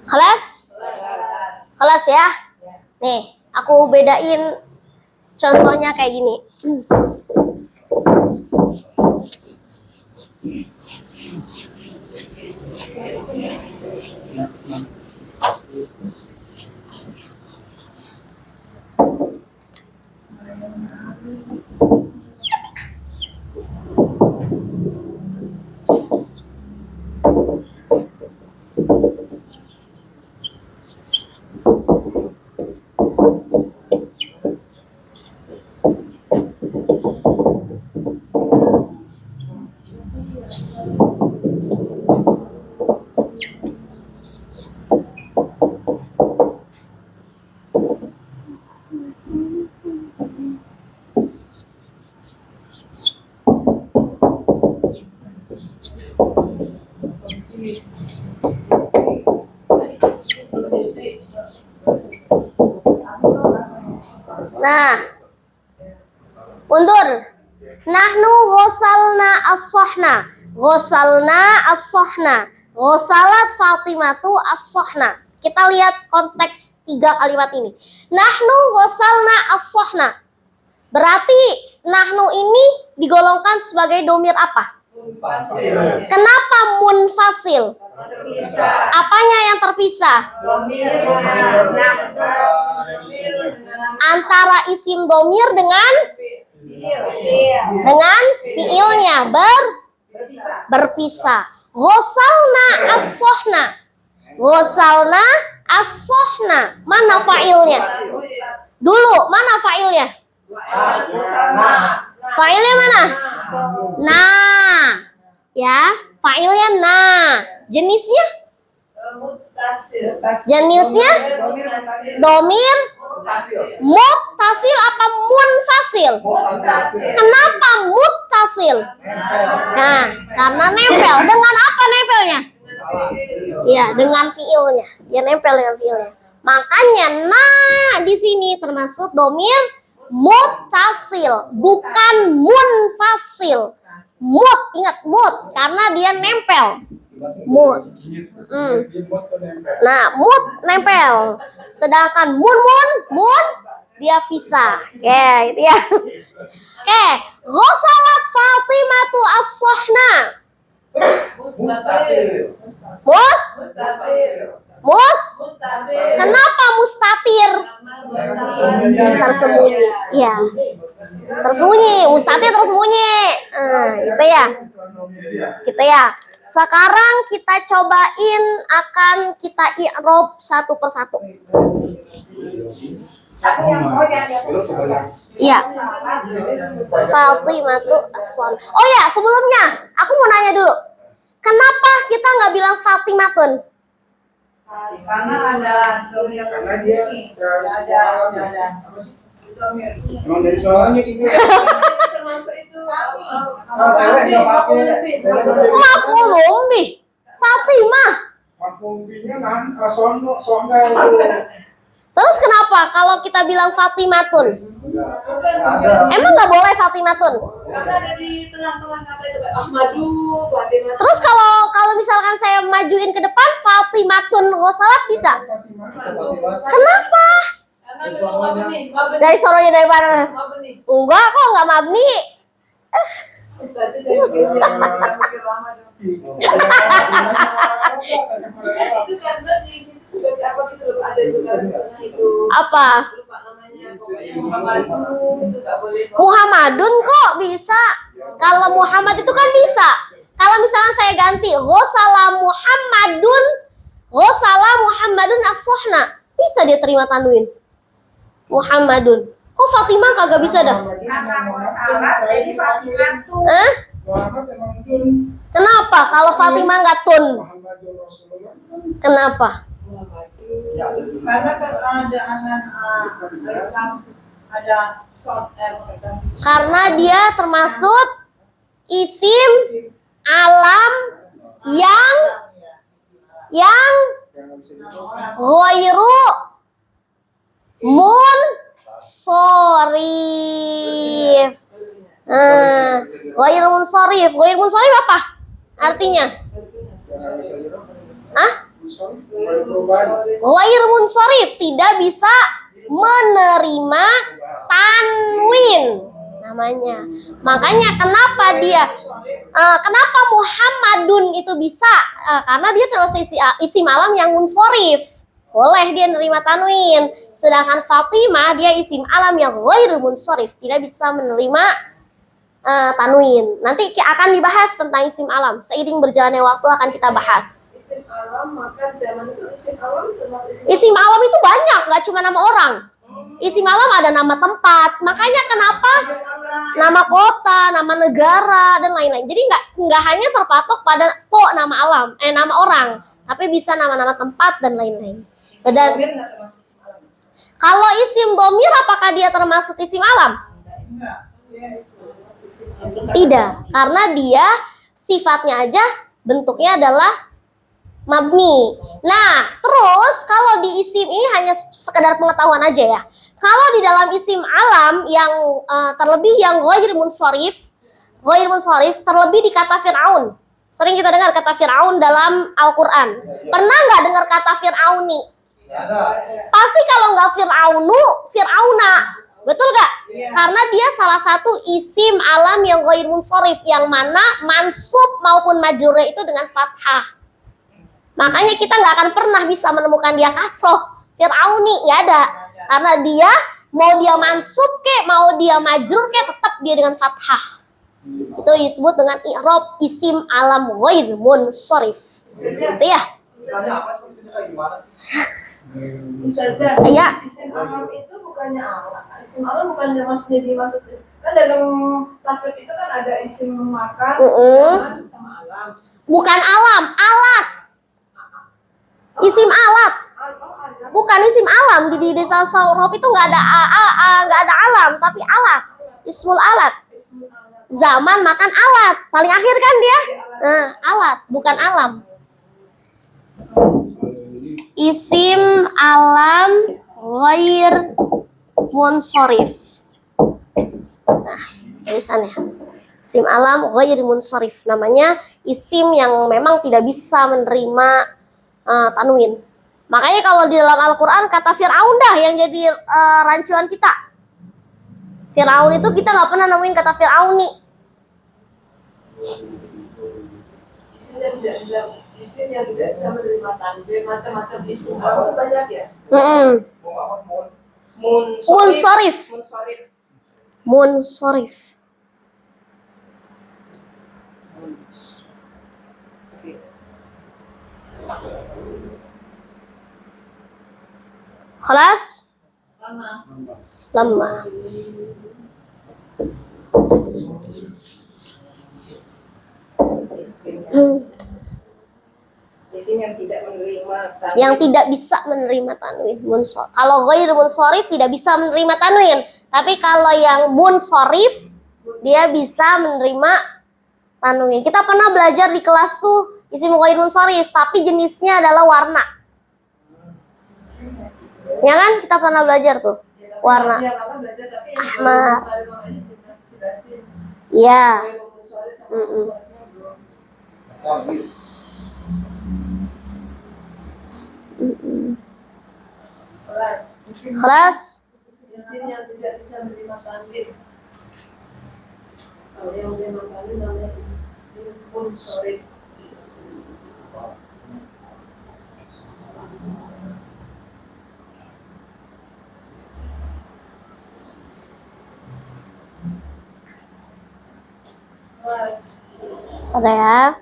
Kelas ya. Nih, aku bedain contohnya kayak gini. Nah, undur. Nahnu ghosalna as-sohna. Ghosalat Fatimatu as-sohna. Kita lihat konteks 3 kalimat ini. Nahnu ghosalna as-sohna. Berarti nahnu ini digolongkan sebagai domir apa? Kenapa munfasil? Apanya yang terpisah? Antara isim domir dengan fiilnya berpisah. Ghosalna as-sohna. Mana fa'ilnya? Dulu, mana fa'ilnya? Fa'ilnya mana? Nah. Ya, fa'ilnya nah. Jenisnya domir muttasil apa munfasil? Kenapa muttasil? Nah, karena nempel. Dengan apa nempelnya? Ya, dengan fiilnya. Dia nempel dengan fiilnya. Makanya nah di sini termasuk domir muttasil, bukan munfasil. Ingat mut karena dia nempel. Mut. Nah, mut nempel. Sedangkan mun dia pisah. Oke, itu ya. Oke, ghosalat Fatimatu as-sohna. Kenapa mustatir? Tersembunyi. Iya. Mustatir tersembunyi. Gitu ya. Sekarang kita cobain akan kita i'rab satu persatu. Tapi yang Iya. Fatimatu as-sohna. Oh ya, sebelumnya aku mau nanya dulu. Kenapa kita nggak bilang Fatimatun? karena ada domir Karena dia ini, ada domir. emang dari soalnya gitu. termasuk itu cewek nggak pakai. Maf'ulun bih. Fatimah. Mafumbinya kan sonda itu. Terus kenapa kalau kita bilang Fatimatun? Ada. Emang nggak boleh Fatimatun? Karena ada di tengah-tengah kata itu kayak Ahmadu, Fatimah. Terus kalau misalkan saya majuin ke depan Fatimatun Ghosalat bisa? Kenapa? Karena ada apa nih? Dari soronya dari mana? Apa nih? Enggak kok nggak mabni. Ustaznya dari mikir lama dong. Itu karena di situ sebagai apa gitu loh, ada di tengah itu. Apa? Lupa namanya, pokoknya Muhammadu itu nggak boleh. Muhammadun kok bisa? Kalau Muhammad itu kan bisa. Kalau misalnya saya ganti Ghosala Muhammadun as-sohna, bisa dia terima tanwin. Muhammadun. Kok Fatimah kagak bisa dah? Karena Ghosalat jadi Fatimah tuh. Muhammad emang tun. Kenapa? Kalau Fatimah nggak tun? Muhammadur Rasulullah. Kenapa? Ya, ada dulu. Karena kan ada anak ada short Karena dia termasuk isim alam yang Yang nggak bisa dibawa. ghairu munsorif. Ghairu munsorif. Ghairu munsorif apa artinya? Yang nggak bisa dibawa. Hah? Sorry, boleh perubahan. Ghairu munsorif, tidak bisa menerima tanwin namanya. Makanya kenapa kenapa Muhammadun itu bisa? Karena dia termasuk isim alam yang munsorif. Boleh dia nerima tanwin. Sedangkan Fatimah dia isim alam yang ghairu munsorif, tidak bisa menerima tanwin. Nanti akan dibahas tentang isim alam. Seiring berjalannya waktu akan kita bahas. Isim alam, maka zaman itu isim alam termasuk Isim alam itu banyak, nggak cuma nama orang. Isim alam ada nama tempat. Makanya kenapa nama kota, nama negara dan lain-lain. Jadi nggak hanya terpatok pada nama orang, tapi bisa nama-nama tempat dan lain-lain. isim Dan domir nggak termasuk isim alam. kalau isim domir apakah dia termasuk isim alam? Tidak, karena dia sifatnya aja bentuknya adalah mabni. Nah, terus kalau di isim ini hanya sekedar pengetahuan aja ya. Kalau di dalam isim alam yang terlebih yang ghair munsorif terlebih di kata Fir'aun. Sering kita dengar kata Fir'aun dalam Al-Quran. Pernah nggak dengar kata Fir'auni? Pasti kalau nggak Fir'aunu, Fir'auna. Betul nggak? Karena dia salah satu isim alam yang ghair munsorif, yang mana mansub maupun majrurnya itu dengan fathah. Makanya kita nggak akan pernah bisa menemukan dia kasroh. Fir'auni nggak ada. Karena dia mau dia mansub kek, mau dia majrur kek, tetap dia dengan fathah. Itu disebut dengan i'rab isim alam ghair munsorif. Itu ya? Ustazah, Iya. isim alam itu bukannya alam. Isim alam bukannya maksudnya dimaksud. Kan dalam tasrif itu kan ada isim makan, zaman, sama alam. Bukan alam, alat. Isim alat. Bukan isim alam. Di desa Sauraf itu nggak ada alam, tapi alat. Ismul alat. Zaman makan alat. Paling akhir kan dia? Alat, bukan alam. Isim alam ghair munsorif. Nah, tulisannya. Isim alam ghair munsorif. Namanya isim yang memang tidak bisa menerima tanwin. Makanya kalau di dalam Al-Quran kata Fir'aun dah yang jadi rancuan kita. Fir'aun itu kita nggak pernah nemuin kata Fir'auni. Isim yang tidak bisa menerima tanwin, macam-macam isim alam banyak ya. Munsorif. Khalas? Lama. Isim yang tidak menerima tanwin. Yang tidak bisa menerima tanwin. Kalau ghair munsorif tidak bisa menerima tanwin. Tapi kalau yang munsorif dia bisa menerima tanwin. Kita pernah belajar di kelas tuh isim ghairul munsharif, tapi jenisnya adalah warna. Ya kan? Kita pernah belajar tuh. Warna. Ahmad. Iya. Kelas. Isim yang tidak bisa menerima tanwin. Kalau yang menerima tanwin namanya isim munsharif. Kelas. Ada ya.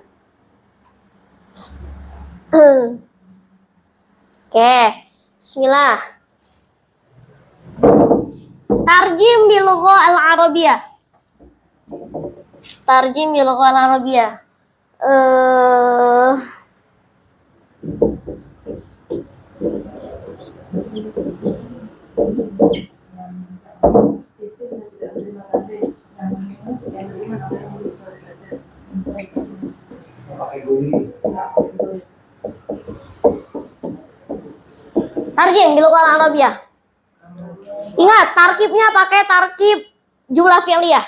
Oke, bismillah. Tarjim bil lughah al-arabiyah. Tarjim bil lughah al-arabiyah. Isim yang tidak menerima tanwin. Yang menerima namanya munsharif aja. Pakai guli. Tarjim bil lughah al-arabiyah. Ingat, tarkibnya pakai tarkib jumlah fi'liyah.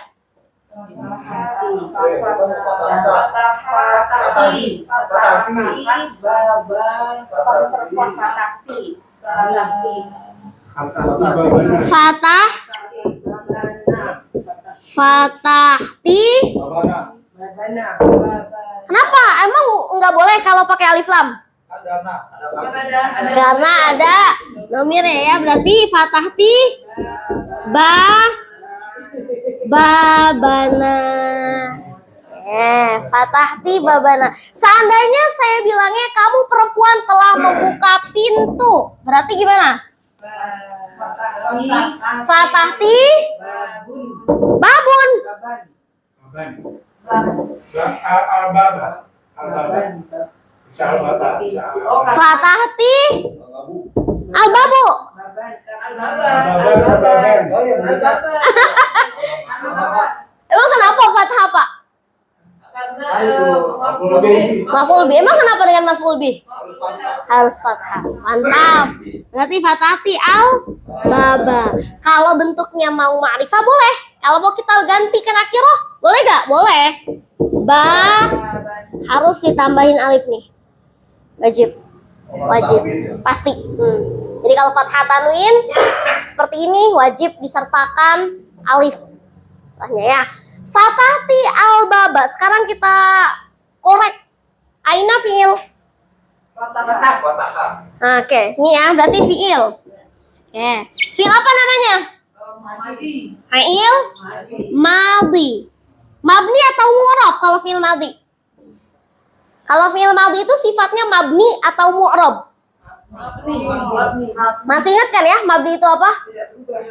Fatah, fatahti. Kenapa? Emang nggak boleh kalau pakai alif lam? Karena ada nomirnya ya, berarti fatahti babana. Fatahti babana. Seandainya saya bilangnya kamu perempuan telah membuka pintu, berarti gimana? Fatahti babun. Al-baba. Fatahti al-babu. Emang kenapa fathah apa? Maf'ul bih. Emang kenapa dengan maf'ul bih? Harus fathah. Mantap. Berarti fatahti al-baba. Kalau bentuknya mau ma'rifah boleh. Kalau mau kita gantikan akhirah, boleh gak? Boleh. Harus ditambahin alif nih. Wajib. Pasti. Jadi kalau fathah tanwin seperti ini wajib disertakan alif. Setelahnya ya. Fatahti al-baba. Sekarang kita korek. Aina fi'il. Oke, ini ya berarti fi'il. Oke. Fi'il apa namanya? Fi'il madhi. Mabni atau mu'rab kalau fi'il madhi? Kalau fi'il madhi itu sifatnya mabni atau mu'rab? Masih ingat kan ya, mabni itu apa?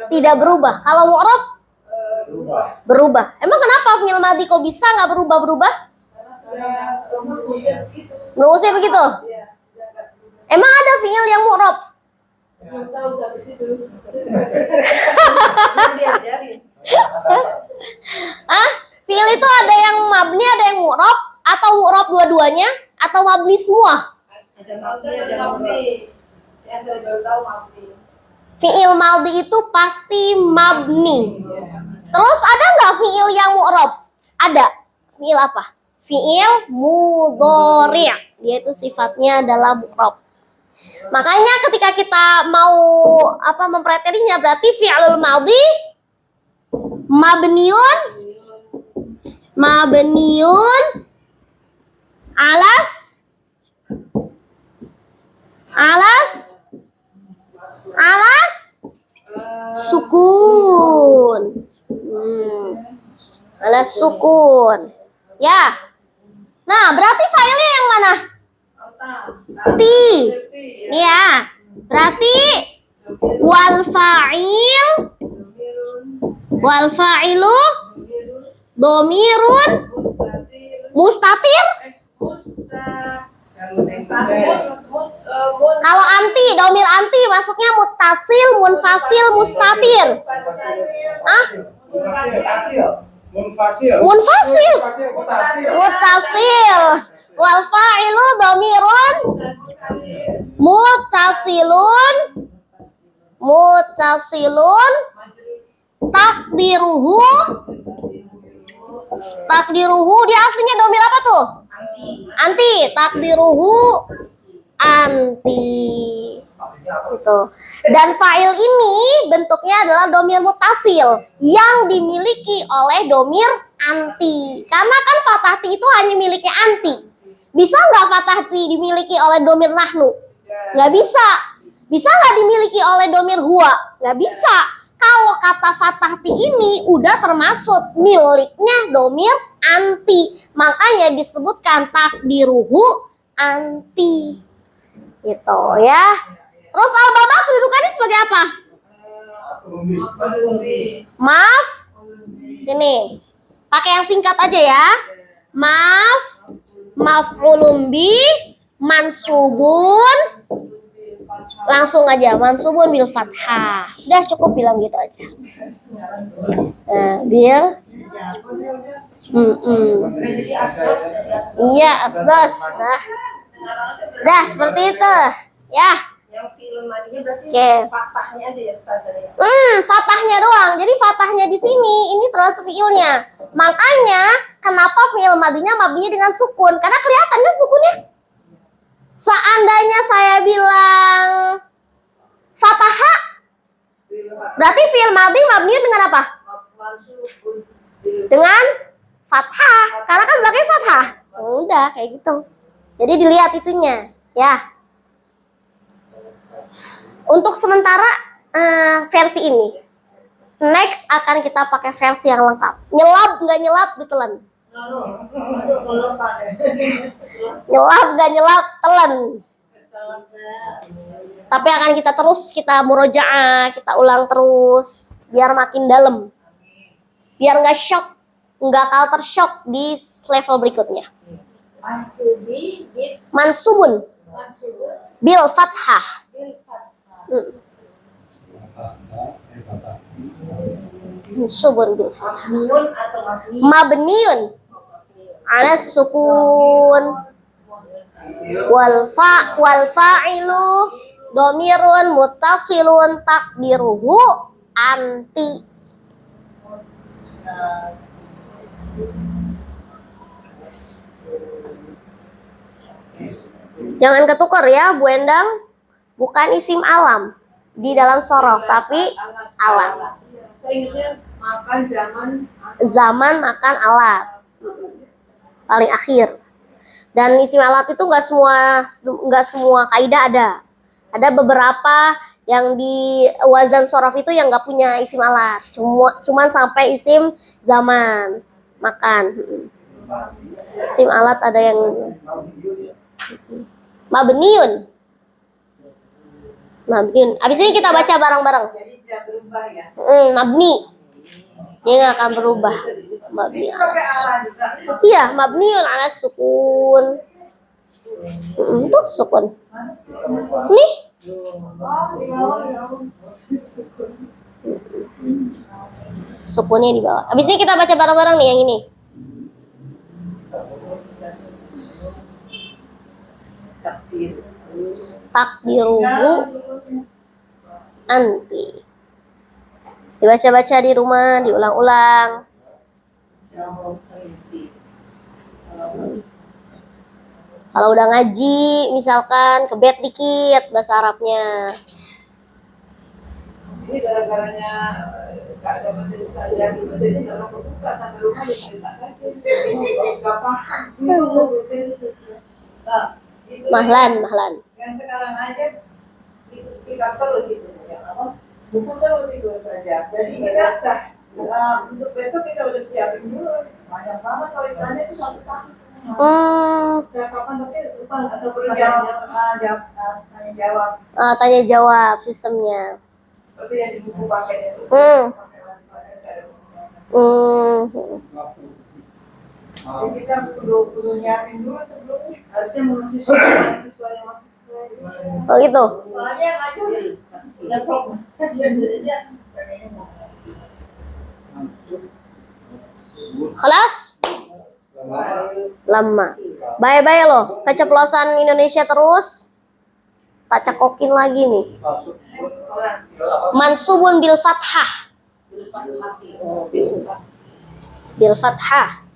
Tidak berubah. Kalau mu'rab? Berubah. Emang kenapa fi'il madhi kok bisa nggak berubah-berubah? Rumusnya begitu? Emang ada fi'il yang mu'rab? Fi'il itu ada yang mabni, ada yang mu'rab, atau mu'rab dua-duanya, atau mabni semua? Fi'il madhi itu pasti mabni. Terus ada nggak fi'il yang mu'rab? Ada. Fi'il apa? Fi'il mudhari'. Dia itu sifatnya adalah mu'rab. Makanya ketika kita mau mempelajarinya berarti fi'lul madhi mabniun alas sukun. Alas sukun. Ya. Nah, berarti filenya yang mana? Ti. Ya. Berarti wal fa'ilu domirun mustatir. Kalau anti, domir anti masuknya muttasil, munfasil, mustatir. Munfasil. Munfasil. Mutasil. Mutasil. Wal fa'ilu dhamirun muttasilun. Muttasilun. Takdiruhu. Takdiruhu dia aslinya domir apa tuh? Anti. Takdiruhu anti. Gitu. Dan fa'il ini bentuknya adalah domir mutasil yang dimiliki oleh domir anti. Karena kan fathah ti itu hanya miliknya anti. Bisa nggak fathah ti dimiliki oleh domir nahnu? Nggak bisa. Bisa nggak dimiliki oleh domir huwa? Nggak bisa. Kalau kata fathah ti ini udah termasuk miliknya domir anti. Makanya disebutkan takdiruhu anti. Gitu ya. Terus al-baba kedudukannya sebagai apa? Maaf. Sini. Pakai yang singkat aja ya. Maaf. Maf'ulun bih mansubun. Langsung aja mansubun bil fathah. Udah cukup bilang gitu aja. Nah, bil Iya, asdos. Nah. Dah seperti itu. Ya. Yang film madinya berarti Oke. fathahnya aja ya Ustazah ya. Fathahnya doang. Jadi fathahnya di sini ini terus fiilnya. Makanya kenapa fiil madinya mabninya dengan sukun? Karena kelihatan kan sukunnya. Seandainya saya bilang fathah, berarti fiil madi mabninya dengan apa? Dengan fathah. Karena kan belakangnya fathah. Udah kayak gitu. Jadi dilihat itunya, ya. Untuk sementara versi ini. Next akan kita pakai versi yang lengkap. Nyelap nggak nyelap ditelan. Nyelap nggak nyelap telan. Tapi akan kita murojaah, kita ulang terus biar makin dalam. Biar nggak shock, nggak culture shock di level berikutnya. Mansubun bil fathah. Mansubun bil fathah. Mabniun atau Mabniun ala sukun wal fa'ilu dhamirun muttasilun takdiruhu anti. Jangan ketukar ya, Bu Endang. Bukan isim alam di dalam sorof, tapi alam. Saya ingatnya makan Zaman makan alat. Paling akhir. Dan isim alat itu nggak semua kaidah ada. Ada beberapa yang di wazan sorof itu yang nggak punya isim alat. Cuma sampai isim zaman makan. Isim alat ada yang mabniun. Mabniun. Abis ini kita baca bareng-bareng. Jadi tidak berubah ya. Mabni. Dia nggak akan berubah. Mabni Itu pakai ala juga. Iya, mabniun ala sukun. Tuh sukun. Nih. Oh, di bawah ya. Sukunnya di bawah. Abis ini kita baca bareng-bareng nih yang ini. Takdiruhu anti. Dibaca-baca di rumah, diulang-ulang. Kalau udah ngaji, misalkan kebet dikit bahasa Arabnya. Ini gara-garanya gak ada materi saja gitu, jadi gak mau buka sampai rumah diceritakan sih. Gak paham. Nah, itu Mahlan. yang sekarang aja kita terus itu ya apa? Buku terus itu saja. Jadi kita untuk besok kita udah siapin dulu. Banyak banget kalau ditanya itu satu-satu. Kapan tapi lupa atau Jawab. Tanya jawab sistemnya. seperti yang di buku pakai itu. Jadi kita perlu nyiapin dulu sebelumnya. Harusnya mahasiswa yang masih fresh. Oh gitu. Soalnya yang ngajar. Ya problem. Kelas lama. Bye-bye loh. Keceplosan Indonesia terus. Tak cekokin lagi nih. Mansubun bil fathah. Bil fathah.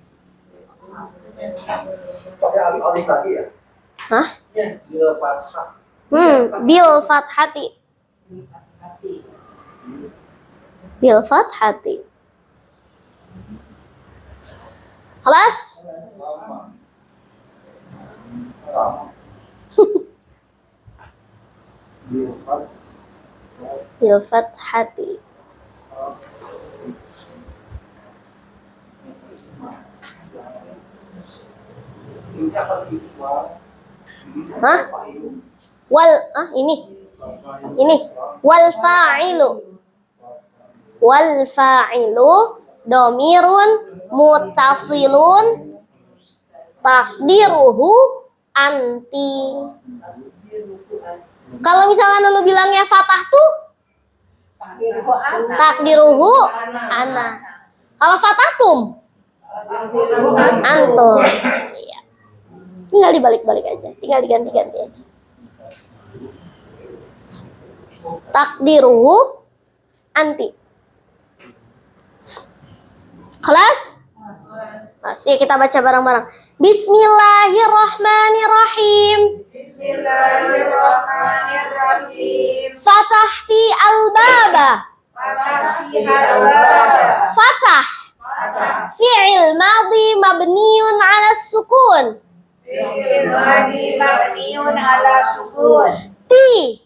Pakai alif lagi ya? Hah? Bil fathah. Bil fathati. Bil fathati. Kelas? Bil fathati. Hah? Ini wal fa'ilu. Wal fa'ilu domirun mutasilun takdiruhu anti. Kalau misalnya lu bilangnya fatah tuh takdiruhu ana. Kalau fatatum antum. Iya. Tinggal dibalik-balik aja, tinggal diganti-ganti aja. Takdiruhu anti. Kelas? Masih kita baca bareng-bareng. Bismillahirrahmanirrahim. Bismillahirrahmanirrahim. Fatahti al-baba. Fatah. Fi'il madhi mabniun ala sukun. Fi'il madhi mabniun ala sukun. Ti.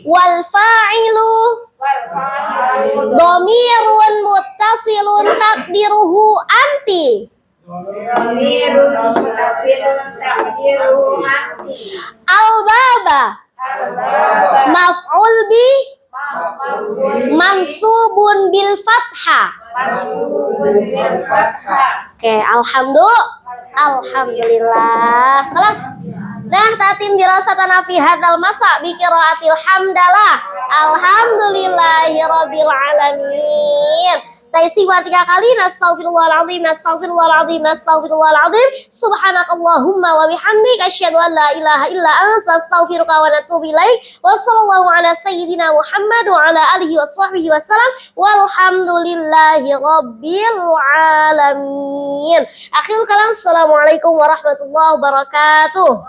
Wal fa'ilu Wal fa'ilu domirun muttasilun takdiruhu anti. dhamirun muttasilun taqdiruhu anti. Al-baba Al-baba maf'ul bi maf'ulun mansubun bil fathah. mansubun bil fathah. Oke, alhamdulillah. Kelas. Nah, tatim dirasatan fi hadzal masa bi qiraatil hamdalah. Alhamdulillahi rabbil alamin. Istighfar 3 kali. Nastaghfirullahaladzim, nastaghfirullahaladzim, nastaghfirullahaladzim. Subhanakallahumma wa bihamdika asyhadu an la ilaha illa anta astaghfiruka wa atubu ilaik. Wa sallallahu ala sayyidina Muhammad wa ala alihi wa sahbihi wasallam. Walhamdulillahi rabbil alamin. Akhirul kalam. Assalamualaikum warahmatullahi wabarakatuh.